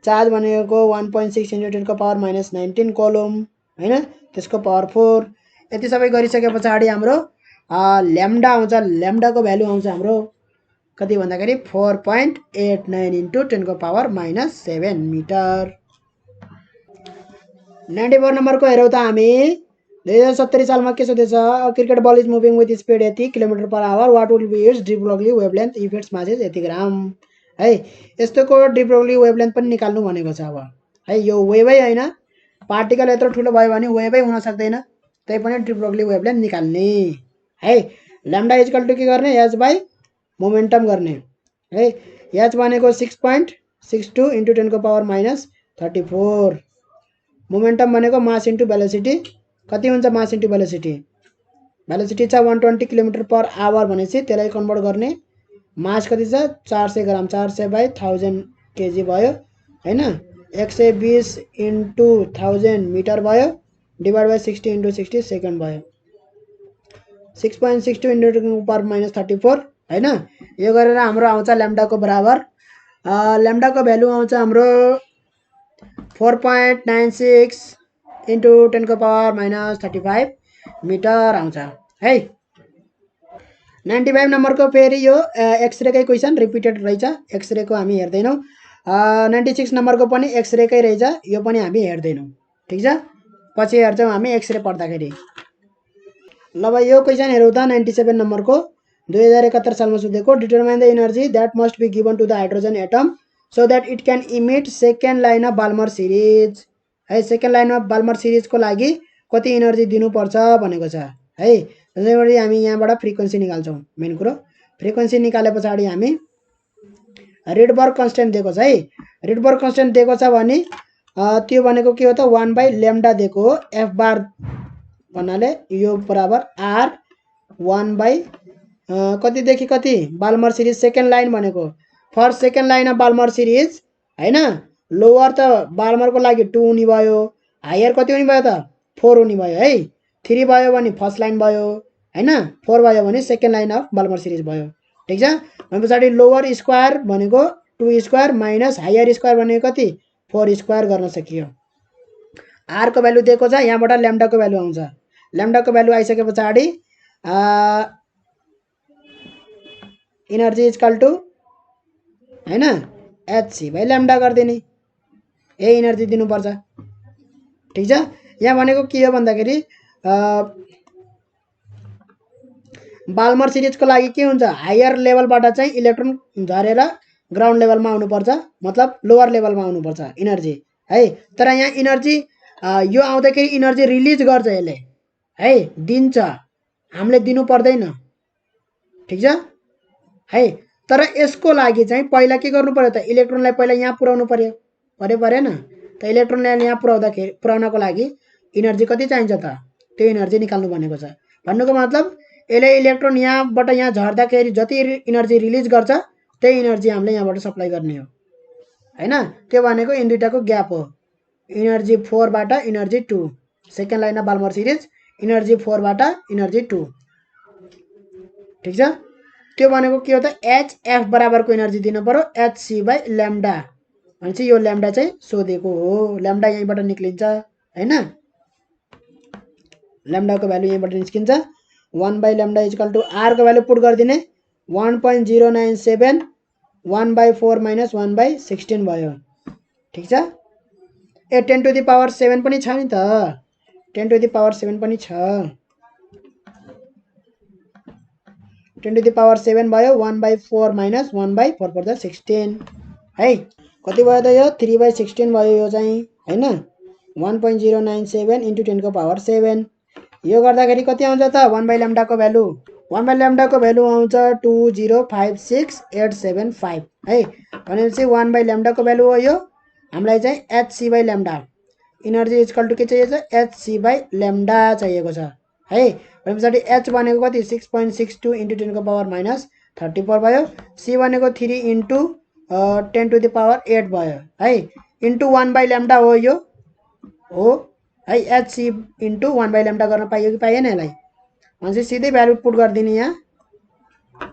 [SPEAKER 1] चार्ज भनेको 1.6 × 10 को पावर -19 कोलम हैन, त्यसको पावर 4। यति सबै गरिसके पछाडि हाम्रो ल्याम्डा आउँछ। ल्याम्डाको भ्यालु आउँछ हाम्रो कति भन्दाखेरि 4.89 × 10 को पावर -7 मिटर। 94 नम्बरको हेरौँ त हामी। 2070 सालमा के सोधेछ, cricket ball is moving with speed यति kilometre hour, what will be its de Broglie wavelength if its mass is यति ग्राम है। यस्तोको डिब्रोग्ली वेभलेन्थ पनि निकाल्नु भनेको छ अब है। यो वेभै हैन, पार्टिकल यत्रो ठुलो भयो भने वेभै हुन सक्दैन, त्यही पनि डिब्रोग्ली वेभलेन्थ निकाल्ने है। ल्याम्डा इक्वल टु के गर्ने, h बाई मोमेन्टम गर्ने है। h भनेको 6.62 × 10 को पावर -34, मोमेन्टम भनेको मास इन्टु भेलोसिटी कति हुन्छ, मास इन्टु भेलोसिटी। भेलोसिटी छ 120 किलोमिटर/आवर भनेपछि त्यसलाई कन्भर्ट गर्ने मास कति छ 400 ग्राम, 400/1000 केजी भयो हैन। 120 × 1000 मिटर भयो, डिवाइड बाई 60 × 60 सेकेन्ड भयो। 6.62 × 10 को पावर -34 हैन। यो गरेर हाम्रो आउँछ ल्याम्डाको बराबर। ल्याम्डाको भ्यालु आउँछ हाम्रो 4.96 × 10 को पावर -35 मिटर आउँछ है। 95 नम्बरको फेरि यो एक्सरेकै क्वेसन रिपिटेड रहेछ, एक्सरेको हामी हेर्दैनौँ। 96 नम्बरको पनि एक्सरेकै रहेछ, यो पनि हामी हेर्दैनौँ। ठीक छ, पछि हेर्छौँ हामी एक्सरे पढ्दाखेरि। ल भाइ यो क्वेसन हेरौँ त 97 नम्बरको 2071 सालमा सोधेको। Determine the energy that must be given to the hydrogen atom so that it can emit second line of Balmer series है। सेकेन्ड लाइन अफ बाल्मर सिरिजको लागि कति एनर्जी दिनुपर्छ भनेको छ है। त्यसैगरी हामी यहाँबाट फ्रिक्वेन्सी निकाल्छौँ। मेन कुरो फ्रिक्वेन्सी निकाले पछाडि हामी रिडबर्ग कन्स्टेन्ट दिएको छ है। रिडबर्ग कन्स्टेन्ट दिएको छ भने त्यो भनेको के हो त 1/λ दिएको हो। एफ बार भन्नाले यो बराबर आर 1 कतिदेखि कति बाल्मर सिरिज सेकेन्ड लाइन भनेको first second line of Balmer series हैन। लोवर त बाल्मरको लागि 2 हुने भयो, हायर कति हुने भयो त 4 हुने भयो है। 3 भयो भने फर्स्ट लाइन भयो हैन, 4 भयो भने second line of Balmer series भयो। ठिक छ। अनि पछाडि लोवर स्क्वायर भनेको 2 स्क्वायर माइनस हायर स्क्वायर भनेको कति 4 स्क्वायर गर्न सकियो। आर को भ्यालु दिएको छ, यहाँबाट ल्याम्डाको भ्यालु आउँछ। ल्याम्डाको भ्यालु आइसके पछाडि इनर्जी इक्वल टु हैन एचसी बाइ ल्याम्डा गरिदिने, यही इनर्जी दिनुपर्छ। ठिक छ। यहाँ भनेको के हो भन्दाखेरि बाल्मर सिरिजको लागि के हुन्छ, हायर लेभलबाट चाहिँ इलेक्ट्रोन झरेर ग्राउन्ड लेभलमा आउनुपर्छ, मतलब लोवर लेभलमा आउनुपर्छ इनर्जी है। तर यहाँ इनर्जी यो आउँदाखेरि इनर्जी रिलिज गर्छ यसले है, दिन्छ, हामीले दिनु पर्दैन। ठिक छ है। तर यसको लागि चाहिँ पहिला के गर्नु पर्यो त, इलेक्ट्रोनलाई पहिला यहाँ पुर्याउनु पर्यो, परेन त। इलेक्ट्रोनलाई यहाँ पुर्याउनको लागि इनर्जी कति चाहिन्छ त, त्यो इनर्जी निकाल्नु भनेको छ। भन्नुको मतलब यसले इलेक्ट्रोन यहाँबाट यहाँ झर्दाखेरि जति इनर्जी रिलिज गर्छ त्यही इनर्जी हामीले यहाँबाट सप्लाई गर्ने हो हैन। त्यो भनेको यिन दुईटाको ग्याप हो, इनर्जी 4 बाट energy 2, second line of Balmer series energy 4 बाट इनर्जी 2। ठिक छ। त्यो भनेको के हो त, एचएफ बराबरको इनर्जी दिनु पर्यो एचसी बाइ ल्याम्डा। भनेपछि यो ल्याम्डा चाहिँ सोधेको हो, ल्याम्डा यहीँबाट निक्लिन्छ हैन। ल्याम्डाको भ्यालु यहीँबाट निस्किन्छ। 1 by lambda equal to R को भ्यालु पुट गरिदिने 1.097 1/4 माइनस 1/16 भयो। ठिक छ। 10 टु द पावर 7 पनि छ नि त, 10 टु द पावर 7 पनि छ, 10 टु द पावर 7 भयो 1/4 माइनस 1/4 पर्दा 16 है। कति भयो त यो 3/16 भयो यो चाहिँ हैन। 1.097 इन्टु 10 को पावर 7 यो गर्दाखेरि कति आउँछ त 1 बाइ ल्याम्डाको भ्यालु, 1 बाइ ल्याम्डाको भ्यालु आउँछ 2056875 है। भनेपछि 1 बाइ ल्याम्डाको भ्यालु हो यो, हामीलाई चाहिँ H C by lambda energy equal to के चाहिएको छ, एचसी बाइ ल्याम्डा चाहिएको छ है। भनेपछि एच भनेको कति 6.62 इन्टु 10 को पावर माइनस 34 भयो, सी भनेको 3 इन्टु 10 टु द पावर 8 भयो है, इन्टु 1 बाइ ल्याम्डा हो यो हो है। एचसी इन्टु 1 बाइ ल्याम्डा गर्न पाइयो कि पाइएन यसलाई, भनेपछि सिधै भ्यालु पुट गरिदिने यहाँ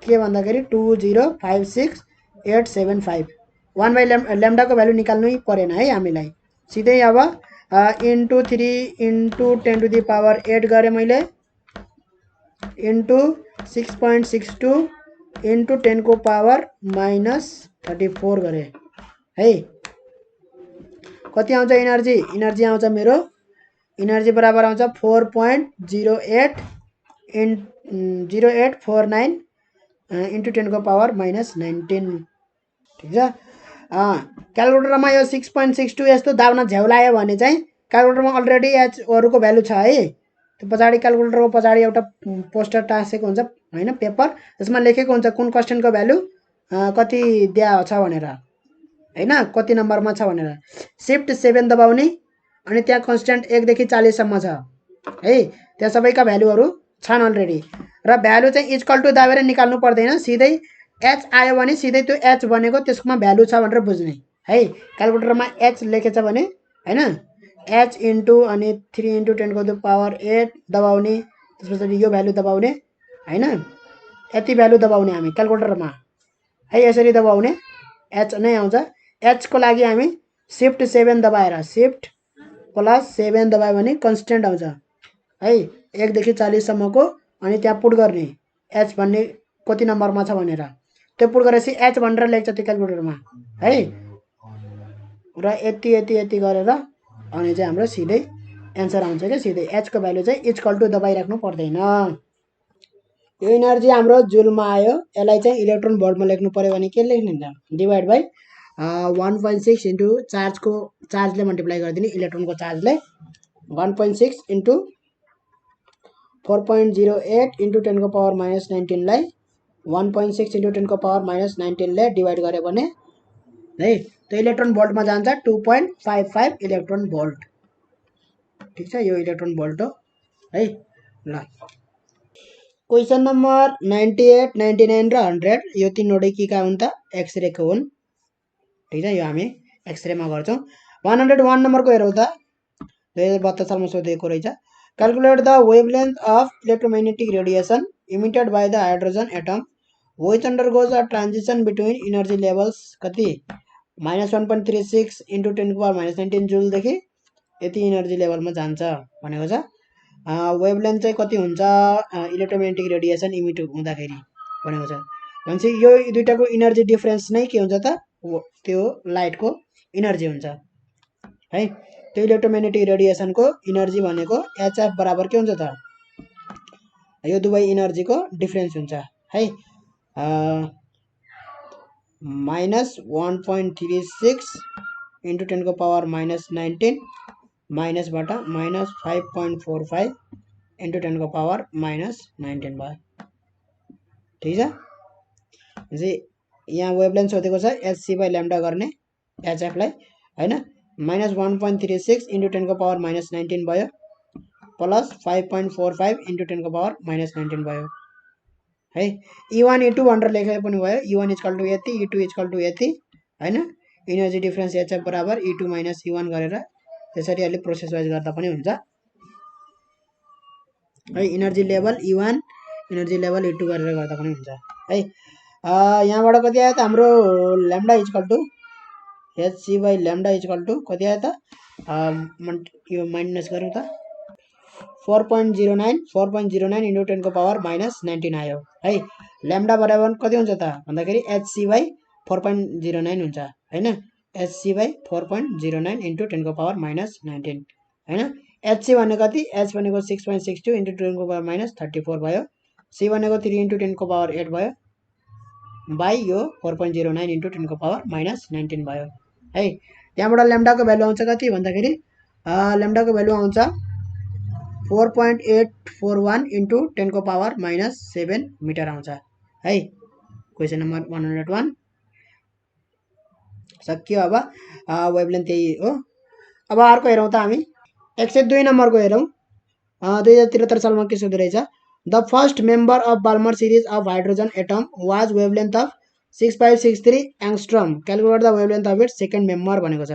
[SPEAKER 1] के भन्दाखेरि 2056875। 1 बाइ ल्याम्डाको भ्यालु निकाल्नै परेन है हामीलाई, सिधै अब into 3 into 10 to the power 8 गरेँ मैले, इन्टु 6.62 इन्टु 10 को पावर माइनस 34 गरेँ है। कति आउँछ इनर्जी, इनर्जी आउँछ मेरो, इनर्जी बराबर आउँछ 4.0849 इन्टु 10 को पावर माइनस 19। ठिक छ। क्यालकुलेटरमा यो 6.62 यस्तो दाब्न झ्याउलायो भने चाहिँ क्यालकुलेटरमा अलरेडी एचहरूको भ्यालु छ है। त्यो पछाडि क्यालकुलेटरको पछाडि एउटा पोस्टर टाँसेको हुन्छ हैन, पेपर, त्यसमा लेखेको हुन्छ कुन क्वेसनको भ्यालु कति दिया छ भनेर हैन, कति नम्बरमा छ भनेर। शिफ्ट 7 दबाउने अनि त्यहाँ कन्स्ट्यान्ट 1 देखि 40 सम्म छ है, त्यहाँ सबैका भ्यालुहरू छन् अलरेडी। र भ्यालु चाहिँ इक्वल टु दाबेर निकाल्नु पर्दैन, सिधै एच आयो भने सिधै त्यो एच भनेको त्यसमा भ्यालु छ भनेर बुझ्ने है। क्यालकुलेटरमा एच लेखेछ भने हैन, एच इन्टु अनि 3 इन्टु 10 को पावर 8 दबाउने, त्यसपछि यो भ्यालु दबाउने हैन, यति भ्यालु दबाउने हामी क्यालकुलेटरमा है, यसरी दबाउने एच नै आउँछ। एच को लागि हामी शिफ्ट 7 दबाएर शिफ्ट प्लस 7 दबायो भने कन्स्ट्यान्ट आउँछ है 1 देखि 40 सम्मको, अनि त्यहाँ पुट गर्ने एच भन्ने कति नम्बरमा छ भनेर, त्यो पुट गरेपछि एच भनेर लेख्छ त्यो क्यालकुलेटरमा है। र यति यति यति गरेर अनि चाहिँ हाम्रो सिधै एन्सर आउँछ क्या, सिधै एच को भ्यालु चाहिँ इक्वल टु दबाइराख्नु पर्दैन। यो इनर्जी हाम्रो जुलमा आयो, यसलाई चाहिँ इलेक्ट्रोन भोल्टमा लेख्नु पर्यो भने के लेख्नुहुन्छ, डिभाइड बाई 1.6 इन्टु चार्जले मल्टिप्लाई गरिदिने, इलेक्ट्रोनको चार्जले 1.6 इन्टु 4.08 इन्टु 10 को पावर माइनस 19 लाई 1.6 इन्टु 10 को पावर माइनस 19 ले डिभाइड गऱ्यो भने है त्यो इलेक्ट्रोन भोल्टमा जान्छ 2.55 इलेक्ट्रोन भोल्ट। ठिक छ, यो इलेक्ट्रोन भोल्ट हो है। ल क्वेसन नम्बर 98, 99 र 100 यो तीनवटै के का हुन् त एक्सरेको हुन्। ठिक छ, यो हामी एक्सरेमा गर्छौँ 101 नम्बरको हेरौँ त 2072 सालमा सोधेको रहेछ calculate the wavelength of electromagnetic radiation emitted by the hydrogen atom which undergoes a transition between energy levels कति -1.36 × 10⁻19 जुलदेखि यति इनर्जी लेभलमा जान्छ भनेको छ वेभलेन्थ चाहिँ कति हुन्छ इलेक्ट्रोम्याग्नेटिक रेडिएसन इमिट हुँदाखेरि भनेको छ भनेपछि यो दुईटाको इनर्जी डिफरेन्स नै के हुन्छ त त्यो लाइटको इनर्जी हुन्छ है त्यो इलेक्ट्रोम्याग्नेटिक रेडिएसनको इनर्जी भनेको एचएफ बराबर के हुन्छ त यो दुवै इनर्जीको डिफरेन्स हुन्छ है -1.36 × 10⁻19 माइनसबाट -5.45 × 10⁻19 भयो ठिक छ जी यहाँ वेभलेन्थ सोधेको छ hc/λ गर्ने एचएफलाई हैन -1.36 × 10⁻19 भयो प्लस 5.45 × 10⁻19 भयो है E1 E2 भनेर लेखे पनि भयो E1 = यति E2 = यति हैन इनर्जी डिफरेन्स एचएफ बराबर E2 - E1 गरेर त्यसरी अलि प्रोसेस वाइज गर्दा पनि हुन्छ है energy level E1 energy level E2 गरेर गर्दा पनि हुन्छ है यहाँबाट कति आयो त हाम्रो लैम्डा = hc/λ = कति आयो त यो माइनस गरौँ त 4.09 × 10⁻19 आयो है लैम्डा बराबर कति हुन्छ त भन्दाखेरि hc/4.09 हुन्छ हैन hc/4.09 × 10⁻19 हैन hc भनेको कति h भनेको 6.62 × 10⁻34 भयो c भनेको 3 × 10⁸ भयो बाई यो 4.09 × 10⁻19 भयो है त्यहाँबाट लैम्डाको भ्यालु आउँछ कति भन्दाखेरि लैम्डाको भ्यालु आउँछ 4.841 × 10⁻7 मिटर आउँछ है क्वेशन नम्बर 101 सक्यो अब वेभलेन्थ यही हो अब अर्को हेरौँ त हामी 102 नम्बरको हेरौँ 2073 सालमा के सोध्दै रहेछ the first member of Balmer series of hydrogen atom was wavelength of 6563 angstrom calculate the wavelength of its second member भनेको छ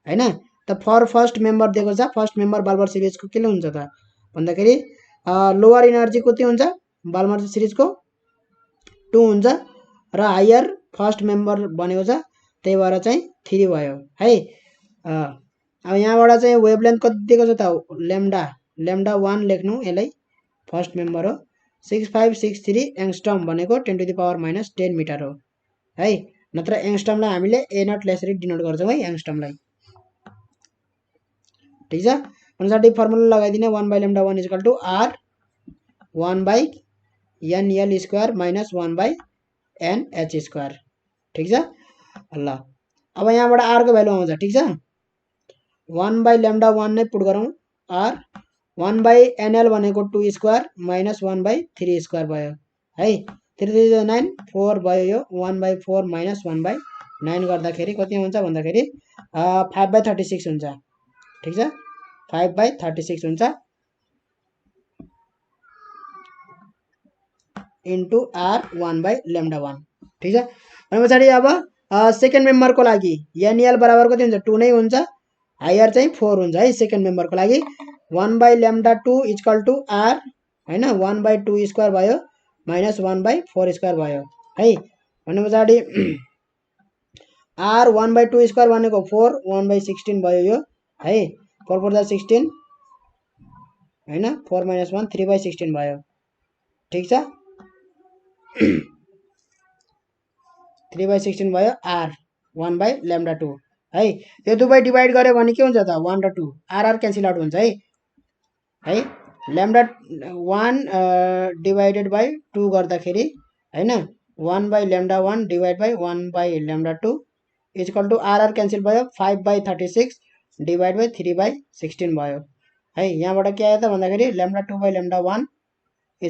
[SPEAKER 1] हैन त फर्स्ट मेम्बर दिएको छ फर्स्ट मेम्बर बाल्मर सिरिजको के हुन्छ त भन्दाखेरि लोअर इनर्जी कति हुन्छ बाल्मर सिरिजको 2 हुन्छ र हायर फर्स्ट मेम्बर भनेको छ त्यही भएर चाहिँ 3 भयो है अब यहाँबाट चाहिँ वेभलेन्थ कति दिएको छ त लैम्डा 1 लेख्नु यसलाई फर्स्ट मेम्बर हो 6563 एंगस्ट्रम भनेको 10⁻10 मिटर हो है नत्र एंगस्ट्रमलाई हामीले a0 लेसरी डिनोट गर्छौं है एंगस्ट्रमलाई ठीक छ अनुसार फर्मुला लगाइदिने 1/λ1 = r 1/nl² - 1/nh² ठीक छ ल अब यहाँबाट r को भ्यालु आउँछ ठीक छ 1/λ1 नै पुट गरौँ r 1/nl भनेको 2² - 1/3² भयो है 3 3 9 4 भयो यो 1/4 - 1/9 गर्दाखेरि कति हुन्छ भन्दाखेरि 5/36 हुन्छ ठीक छ 5/36 हुन्छ इन्टु r 1/λ1 ठीक छ अनि पछाडी अब सेकेन्ड मेम्बरको लागि nl बराबर कति हुन्छ 2 नै हुन्छ हायर चाहिँ 4 हुन्छ है सेकेन्ड मेम्बरको लागि 1/λ2 = r हैन 1/2² भयो -1/4² भयो है अनि पछाडी r 1/2² भनेको 4 1/16 भयो यो है 4 4 16 हैन 4 - 1 3/16 भयो ठीक छ 3/16 भयो r 1/λ2 है यो दुबै डिवाइड गर्यो भने के हुन्छ त 1 र 2 r क्यान्सल आउट हुन्छ है लैम्डा 1 डिवाइडेड बाई 2 गर्दाखेरि हैन 1/λ1 डिवाइड बाई 1/λ2 = r क्यान्सल भयो 5/36 डिवाइड बाई 3/16 भयो है यहाँबाट के आयो त भन्दाखेरि λ2/λ1 =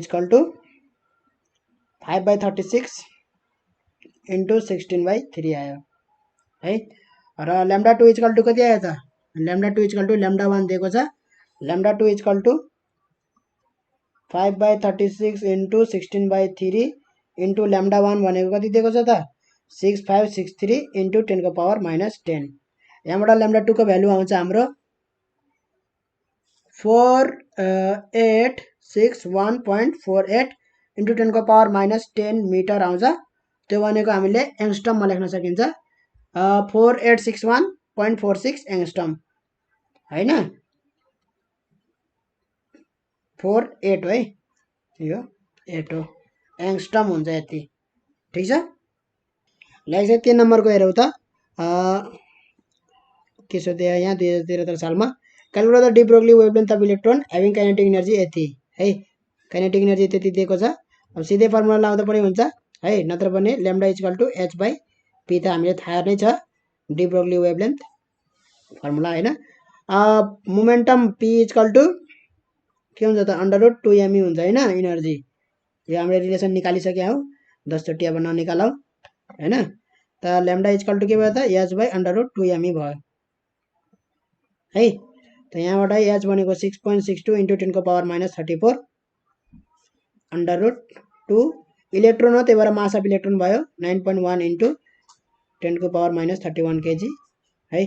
[SPEAKER 1] 5/36 * 16/3 आयो है र λ2 = कति आयो त λ2 = λ1 दिएको छ λ2 = 5/36 * 16/3 * λ1 भनेको कति दिएको छ त 6563 * 10⁻10 यहाँबाट ल्याम्डा 2 को भ्यालु आउँछ हाम्रो 4861.48 इन्टु 10 को पावर -10 मिटर आउँछ। त्यो भनेको हामीले एङ्स्ट्रममा लेख्न सकिन्छ 4861.46 एङ्स्ट्रम हैन 48 हो है यो 8 हो एङ्स्ट्रम हुन्छ यति ठीक छ। लाइक 3 नम्बरको हेरौँ त के सोध्यो यहाँ 2073 सालमा calculate the D Broglie wavelength of electron having kinetic energy यति है काइनेटिक एनर्जी त्यति दिएको छ। अब सिधै फर्मुला लाउँदा पनि हुन्छ है नत्र भने lambda equal to h by p त हामीले थाहा नै छ डी ब्रोग्ली वेभलेन्थ फर्मुला हैन। मोमेन्टम p इक्वल टु के हुन्छ त अंडर रूट 2me हुन्छ हैन एनर्जी यो हामीले रिलेसन निकालिसक्या हौ 10 चोटि अब ननिकालौ हैन त ल्याम्डा इक्वल टु के भयो त h by under root 2me भयो है त यहाँबाट h भनेको 6.62 इन्टु 10 को पावर -34 अंडर रूट 2 इलेक्ट्रोन हो त्यही भएर मास अफ इलेक्ट्रोन भयो 9.1 इन्टु 10 को पावर -31 केजी है।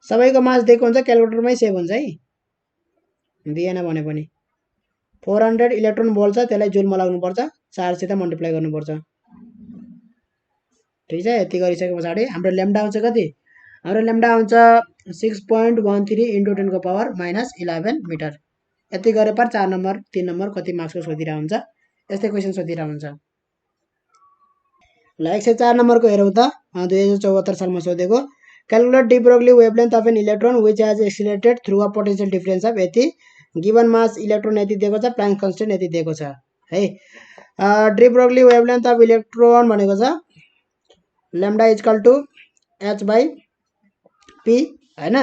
[SPEAKER 1] सबैको मास दिएको हुन्छ क्यालकुलेटरमै सेभ हुन्छ है दिएन भने पनि 400 इलेक्ट्रोन बोल्छ त्यसलाई जुलमा लाग्नुपर्छ 4 सित मल्टिप्लाई गर्नुपर्छ ठीक छ। यति गरिसके पछाडि हाम्रो ल्याम्डा आउँछ कति हाम्रो ल्याम्डा आउँछ 6.13 इन्टु 10 को पावर -11 मिटर यति गरे पर 4 नम्बर 3 नम्बर कति मार्क्सको सोधिरा हुन्छ यस्तै क्वेसन सोधिरा हुन्छ। ल 104 नम्बरको हेरौँ त 2074 सालमा सोधेको calculate de Broglie wavelength of an electron which has accelerated through a potential difference of यति गिवन मास इलेक्ट्रोन यति दिएको छ प्लाङ्क कन्स्टेन्ट यति दिएको छ है। De Broglie wavelength of electron भनेको छ lambda equal to h by p हैन।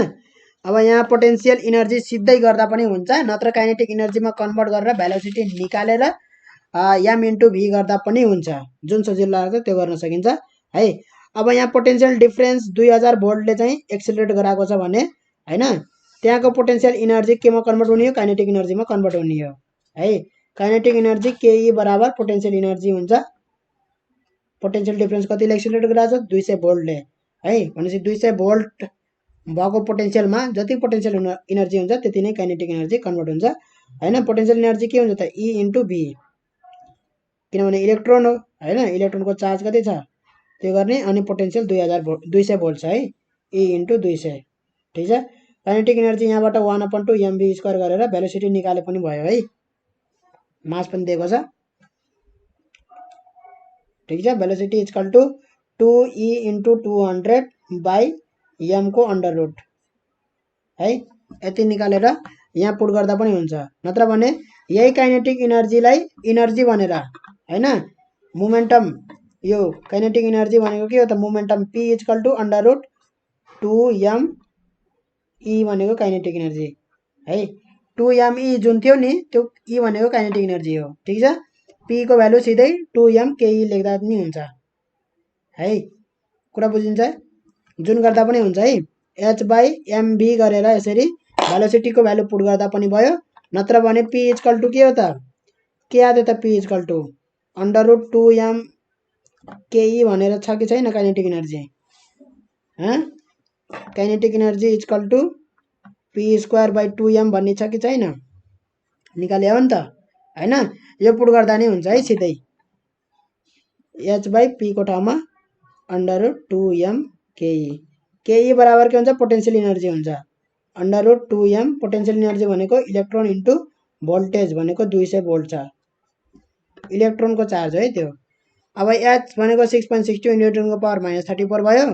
[SPEAKER 1] अब यहाँ पोटेन्शियल इनर्जी सिधै गर्दा पनि हुन्छ नत्र काइनेटिक इनर्जीमा कन्भर्ट गरेर भेलोसिटी निकालेर m इन्टु v गर्दा पनि हुन्छ जुन सजिलो लाग्छ त्यो गर्न सकिन्छ है। अब यहाँ पोटेन्शियल डिफरेन्स 2000 भोल्टले चाहिँ एक्सिलरेट गराएको छ भने हैन त्यहाँको पोटेन्शियल इनर्जी केमा कन्भर्ट हुने हो काइनेटिक इनर्जीमा कन्भर्ट हुने हो है। काइनेटिक इनर्जी ke बराबर पोटेन्शियल इनर्जी हुन्छ पोटेन्शियल डिफरेन्स कतिले एक्सिलरेट गराएको छ 200 भोल्टले है भनेपछि 200 भोल्ट भएको पोटेन्शियलमा जति पोटेन्शियल इनर्जी हुन्छ त्यति नै काइनेटिक इनर्जी कन्भर्ट हुन्छ हैन। पोटेन्शियल इनर्जी के हुन्छ त E इन्टु v किनभने इलेक्ट्रोन हो हैन इलेक्ट्रोनको चार्ज कति छ त्यो गर्ने अनि पोटेन्शियल 200 भोल्ट छ है E इन्टु 200 ठीक छ। काइनेटिक इनर्जी यहाँबाट 1/2 mv² गरेर भेलोसिटी निकाले पनि भयो है मास पनि दिएको छ ठीक छ। Velocity equal to 2e into 200 by m को अंडर रूट है यति निकालेर यहाँ पुट गर्दा पनि हुन्छ नत्र भने यही काइनेटिक इनर्जीलाई इनर्जी भनेर हैन मोमेन्टम यो काइनेटिक इनर्जी भनेको के हो त momentum p equal to under root 2m e भनेको काइनेटिक इनर्जी है 2me जुन थियो नि त्यो e भनेको काइनेटिक इनर्जी हो ठीक छ। p को भ्यालु सिधै 2m ke लेख्दा पनि हुन्छ है कुरा बुझिन्छ जुन गर्दा पनि हुन्छ है h बाई mv गरेर यसरी भेलोसिटी को भ्यालु पुट गर्दा पनि भयो नत्र भने p इक्वल टु के हो त के आयो त p equal to under root 2m ke भनेर छ कि छैन kinetic energy kinetic energy equal to p² by 2m भन्ने छ कि छैन निकाल्यो हो नि त हैन यो पुट गर्दा नै हुन्छ है सिधै h बाई p को ठाउँमा अंडर रूट 2m ke बराबर के हुन्छ पोटेन्शियल इनर्जी हुन्छ under root 2m potential energy भनेको इलेक्ट्रोन इन्टु भोल्टेज भनेको 200 भोल्ट छ इलेक्ट्रोनको चार्ज है त्यो। अब h भनेको 6.62 इन्टु 10 को पावर -34 भयो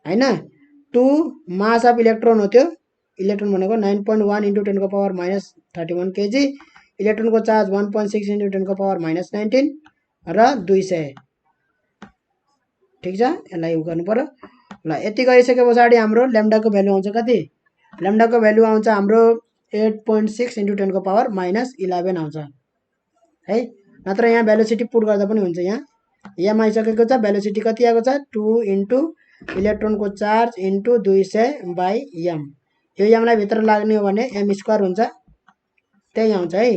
[SPEAKER 1] हैन 2 मास अफ इलेक्ट्रोन हो त्यो इलेक्ट्रोन भनेको 9.1 इन्टु 10 को पावर -31 केजी इलेक्ट्रोनको चार्ज 1.6 इन्टु 10 को पावर -19 र 200 ठीक छ। यसलाई गर्नु पर्यो ल यति गरिसके पछाडि हाम्रो ल्याम्डाको भ्यालु आउँछ कति ल्याम्डाको भ्यालु आउँछ हाम्रो 8.6 इन्टु 10 को पावर -11 आउँछ है नत्र यहाँ भेलोसिटी पुट गर्दा पनि हुन्छ यहाँ m आइसकेको छ भेलोसिटी कति आएको छ 2 इन्टु इलेक्ट्रोनको चार्ज इन्टु 200 बाई m यो m लाई भित्र लाग्ने हो भने m² हुन्छ त्यही आउँछ है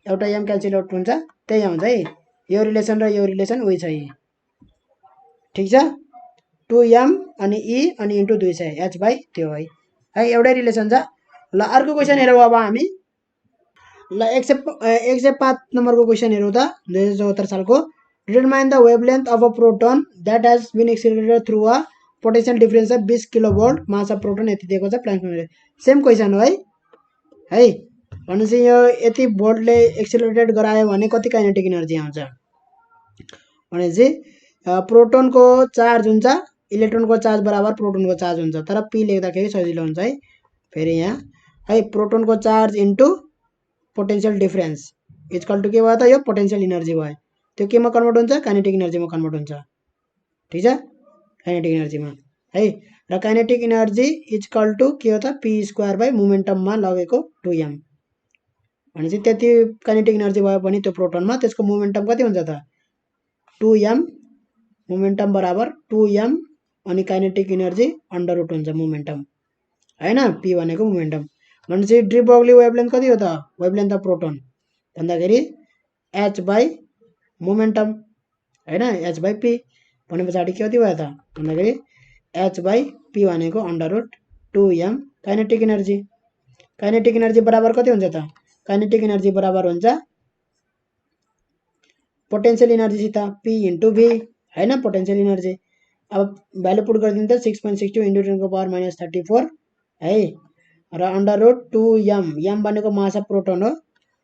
[SPEAKER 1] एउटा m क्यान्सल आउट हुन्छ त्यही आउँछ है यो रिलेसन र यो रिलेसन उही छ ठिक छ 2m अनि e अनि इन्टु 200 h बाई त्यो है एउटै रिलेसन छ। ल अर्को क्वेसन हेरौँ अब हामी। ल 105 नम्बरको क्वेसन हेरौँ त 2074 सालको। Determine the wavelength of a proton that has been accelerated through a potential difference of 20 kilovolt mass of proton यति दिएको छ प्लाङ्क सेम क्वेसन हो है भनेपछि यो यति भोल्टले एक्सिलरेटेड गरायो भने कति काइनेटिक एनर्जी आउँछ भनेपछि प्रोटोनको चार्ज हुन्छ इलेक्ट्रोनको चार्ज बराबर प्रोटोनको चार्ज हुन्छ तर पी लेख्दाखेरि सजिलो हुन्छ है। फेरि यहाँ है प्रोटोनको charge into potential difference equal to के भयो त यो पोटेन्सियल एनर्जी भयो त्यो केमा कन्भर्ट हुन्छ काइनेटिक एनर्जीमा कन्भर्ट हुन्छ ठिक छ काइनेटिक एनर्जीमा है र काइनेटिक एनर्जी इक्वल टु के हो त पी स्क्वायर बाई मोमेन्टममा लगेको 2m भनेपछि त्यति काइनेटिक एनर्जी भयो भने त्यो प्रोटोनमा त्यसको मोमेन्टम कति हुन्छ त 2m मोमेन्टम बराबर 2m अनि काइनेटिक एनर्जी अन्डर रुट हुन्छ मोमेन्टम हैन पी भनेको मोमेन्टम भनेपछि डी ब्रोग्ली वेभलेन्थ कति हो त वेभलेन्थ अफ प्रोटोन भन्दाखेरि h बाई मोमेन्टम हैन h बाई पी भने पछाडि के कति भयो त भन्दाखेरि h बाई पी भनेको under root 2m kinetic energy बराबर कति हुन्छ त काइनेटिक एनर्जी बराबर हुन्छ पोटेन्शियल एनर्जी सित p इन्टु v हैन पोटेन्शियल एनर्जी अब भ्यालु पुट गरिदिनु त 6.62 इन्टु 10 को पावर माइनस 34 है र अन्डर रुट 2m m भनेको मास अफ प्रोटोन हो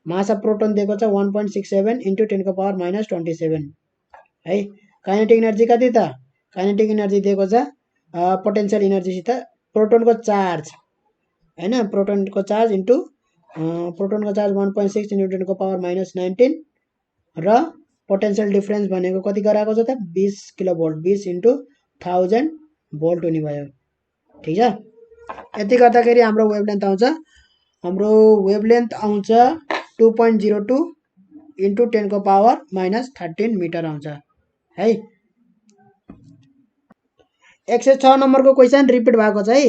[SPEAKER 1] मास अफ प्रोटोन दिएको छ 1.67 इन्टु 10 को पावर माइनस 27 है काइनेटिक एनर्जी कति त काइनेटिक एनर्जी दिएको छ पोटेन्शियल एनर्जी सित प्रोटोनको चार्ज हैन प्रोटोनको चार्ज इन्टु प्रोटोनको चार्ज 1.6 इन्टु 10 को पावर माइनस 19 र पोटेन्शियल डिफरेन्स भनेको कति गराएको छ त 20 किलोभोल्ट 20 इन्टु 1000 भोल्ट हुने भयो ठिक छ। यति गर्दाखेरि हाम्रो वेभलेन्थ आउँछ 2.02 इन्टु 10 को पावर माइनस 13 मिटर आउँछ है। 106 नम्बरको क्वेसन रिपिट भएको छ है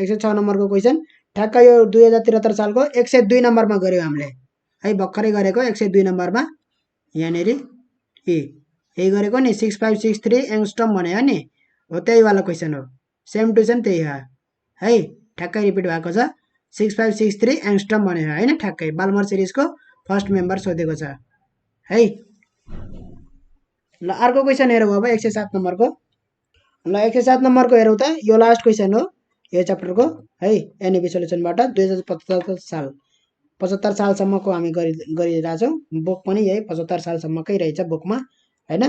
[SPEAKER 1] 106 नम्बरको क्वेसन ठ्याक्क यो 2073 सालको 102 नम्बरमा गर्यो हामीले है भर्खरै गरेको 102 नम्बरमा यहाँनेरि यही गरेको नि 6563 एङ्स्ट्रम भन्यो नि हो त्यही वाला क्वेसन हो सेम टु सेम त्यही हो है ठ्याक्कै रिपिट भएको छ 6563 एङ्स्ट्रम भन्यो हैन ठ्याक्कै बाल्मर सिरिजको फर्स्ट मेम्बर सोधेको छ है। ल अर्को क्वेसन हेरौँ अब 107 नम्बरको। ल 107 नम्बरको हेरौँ त यो लास्ट क्वेसन हो यो च्याप्टरको है एनइपी सोल्युसनबाट 2075 सालसम्मको हामी गरिरहेछौँ बुक पनि यही 75 सालसम्मकै रहेछ बुकमा हैन।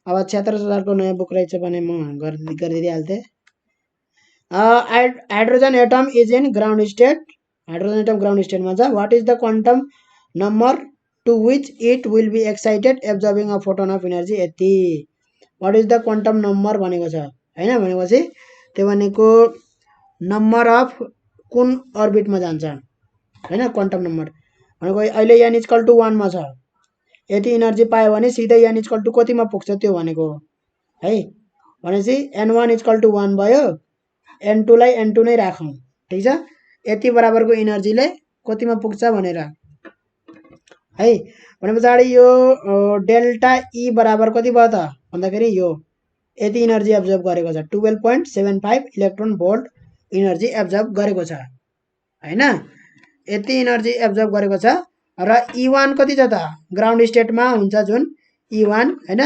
[SPEAKER 1] अब 76 सालको नयाँ बुक रहेछ भने म गरिदिइहाल्थेँ। Hydrogen atom is in ground state hydrogen atom ground स्टेटमा छ what is the quantum number to which it will be excited absorbing a photon of energy यति what is the quantum number भनेको छ हैन भनेपछि त्यो भनेको नम्बर अफ कुन अर्बिटमा जान्छ हैन क्वान्टम नम्बर भनेको अहिले n इक्वल टु 1 मा छ यति एनर्जी पायो भने सिधै n इक्वल टु कतिमा पुग्छ त्यो भनेको है भनेपछि n1 इक्वल टु 1 भयो n2 लाई n2 नै राखौँ ठीक छ यति बराबरको एनर्जीले कतिमा पुग्छ भनेर है भने पछाडि यो डेल्टा ई बराबर कति भयो त भन्दाखेरि यो यति एनर्जी एब्जर्ब गरेको छ 12.75 इलेक्ट्रोन भोल्ट एनर्जी एब्जर्ब गरेको छ हैन यति एनर्जी एब्जर्ब गरेको छ र E1 कति छ त ग्राउन्ड स्टेटमा हुन्छ जुन E1 हैन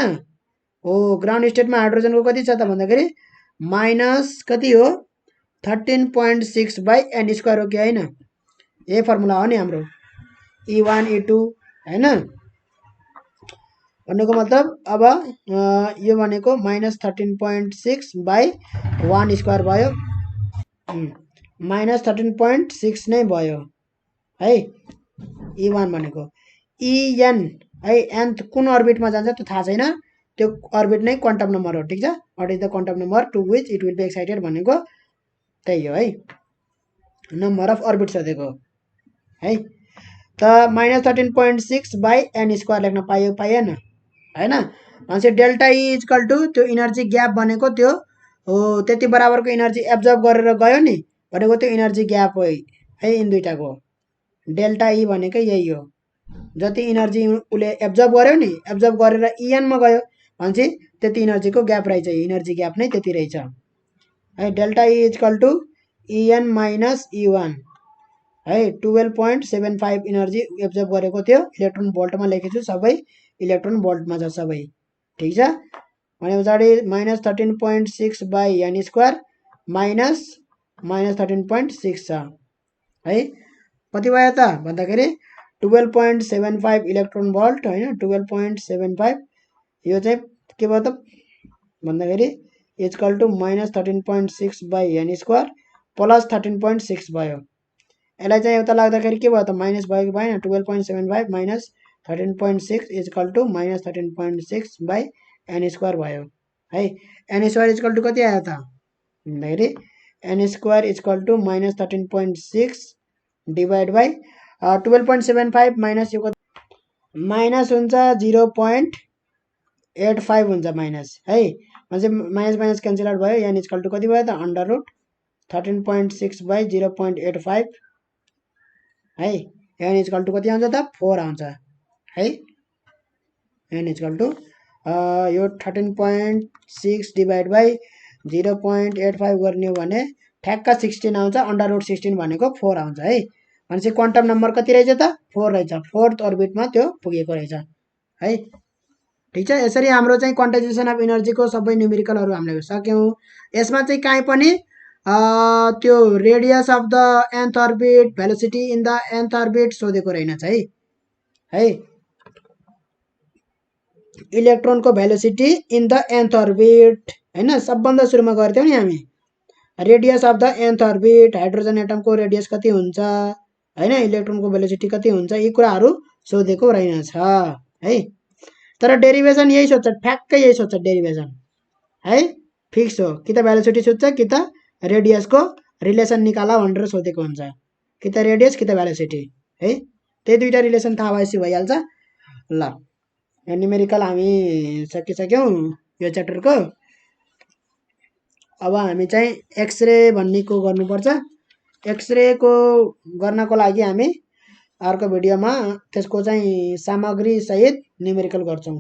[SPEAKER 1] हो ग्राउन्ड स्टेटमा हाइड्रोजनको कति छ त भन्दाखेरि माइनस कति हो 13.6 बाई n स्क्वायर हो कि हैन यही फर्मुला हो नि हाम्रो E1 E2 हैन भन्नुको मतलब अब यो भनेको माइनस 13.6 बाई 1 स्क्वायर भयो माइनस 13.6 नै भयो है E1 भनेको En है nth कुन अर्बिटमा जान्छ त्यो थाहा छैन त्यो अर्बिट नै क्वान्टम नम्बर हो ठीक छ what is the quantum number to which it will be excited भनेको त्यही हो है नम्बर अफ अर्बिट सोधेको है त माइनस 13.6 बाई n स्क्वायर लेख्न पाइएन हैन भनेपछि डेल्टा ई इक्वल टु त्यो एनर्जी ग्याप भनेको त्यो हो त्यति बराबरको एनर्जी एब्जर्ब गरेर गयो नि भनेको त्यो एनर्जी ग्याप हो है इन दुईटाको डेल्टा ई भनेकै यही हो जति एनर्जी उले एब्जर्ब गर्यो नि एब्जर्ब गरेर En मा गयो भनेपछि त्यति इनर्जीको ग्याप रहेछ, इनर्जी ग्याप नै त्यति रहेछ है। Delta E equal to EN minus E1 है। 12.75 इनर्जी एब्जर्भ गरेको थियो, इलेक्ट्रोन भोल्टमा लेखेछु, सबै इलेक्ट्रोन भोल्टमा छ सबै, ठिक छ। भने पछाडि -13.6 बाई एन स्क्वायर माइनस -13.6 छ है। कति भयो त भन्दाखेरि 12.75 इलेक्ट्रोन भोल्ट होइन, 12.75 यो चाहिँ के भयो त भन्दाखेरि equal to -13.6 by N square plus 13.6 भयो। यसलाई चाहिँ एउटा लाग्दाखेरि के भयो त माइनस भयो कि भएन, 12.75 minus 13.6 equal to -13.6 by N square भयो है। एन स्क्वायर इक्वल टु कति आयो त भन्दाखेरि N square equal to -13.6 divide by 12.75 minus यो माइनस हुन्छ 0.85 हुन्छ माइनस है। भनेपछि माइनस माइनस क्यान्सल आउट भयो, एन इक्वल टु कति भयो त अन्डर रुट 13.6 बाई 0.85 है। एन इक्वल टु कति आउँछ त 4 आउँछ है। एन इक्वल टु यो 13.6 डिभाइड बाई 0.85 गर्ने हो भने ठ्याक्क 16 आउँछ, अन्डर रुट 16 भनेको 4 आउँछ है। भनेपछि क्वान्टम नम्बर कति रहेछ त 4 रहेछ, 4th अर्बिटमा त्यो पुगेको रहेछ है, ठिक छ। यसरी हाम्रो चाहिँ क्वान्टाइजेसन अफ इनर्जीको सबै न्युमेरिकलहरू हामीले सक्यौँ। यसमा चाहिँ काहीँ पनि त्यो radius of the nth orbit, velocity in the nth orbit सोधेको रहेनछ है। इलेक्ट्रोनको velocity in the nth orbit हैन, सबभन्दा सुरुमा गर्थ्यौँ नि हामी। Radius of the nth orbit, हाइड्रोजन एटमको रेडियस कति हुन्छ हैन, इलेक्ट्रोनको भेलोसिटी कति हुन्छ, यी कुराहरू सोधेको रहेनछ है। तर डेरिभेसन यही सोध्छ, ठ्याक्कै यही सोध्छ डेरिभेसन है, फिक्स हो। कि त भेलोसिटी सोध्छ कि त रेडियसको रिलेसन निकाला भनेर सोधेको हुन्छ, कि त रेडियस कि त भेलोसिटी है। त्यही दुईटा रिलेसन थाहा भएपछि भइहाल्छ। ल न्युमेरिकल हामी सकिसक्यौँ यो च्याप्टरको। अब हामी चाहिँ एक्सरे भन्नेको गर्नुपर्छ। एक्सरेको गर्नको लागि हामी अर्को भिडियोमा त्यसको चाहिँ सामग्री सहित न्युमेरिकल गर्छौँ।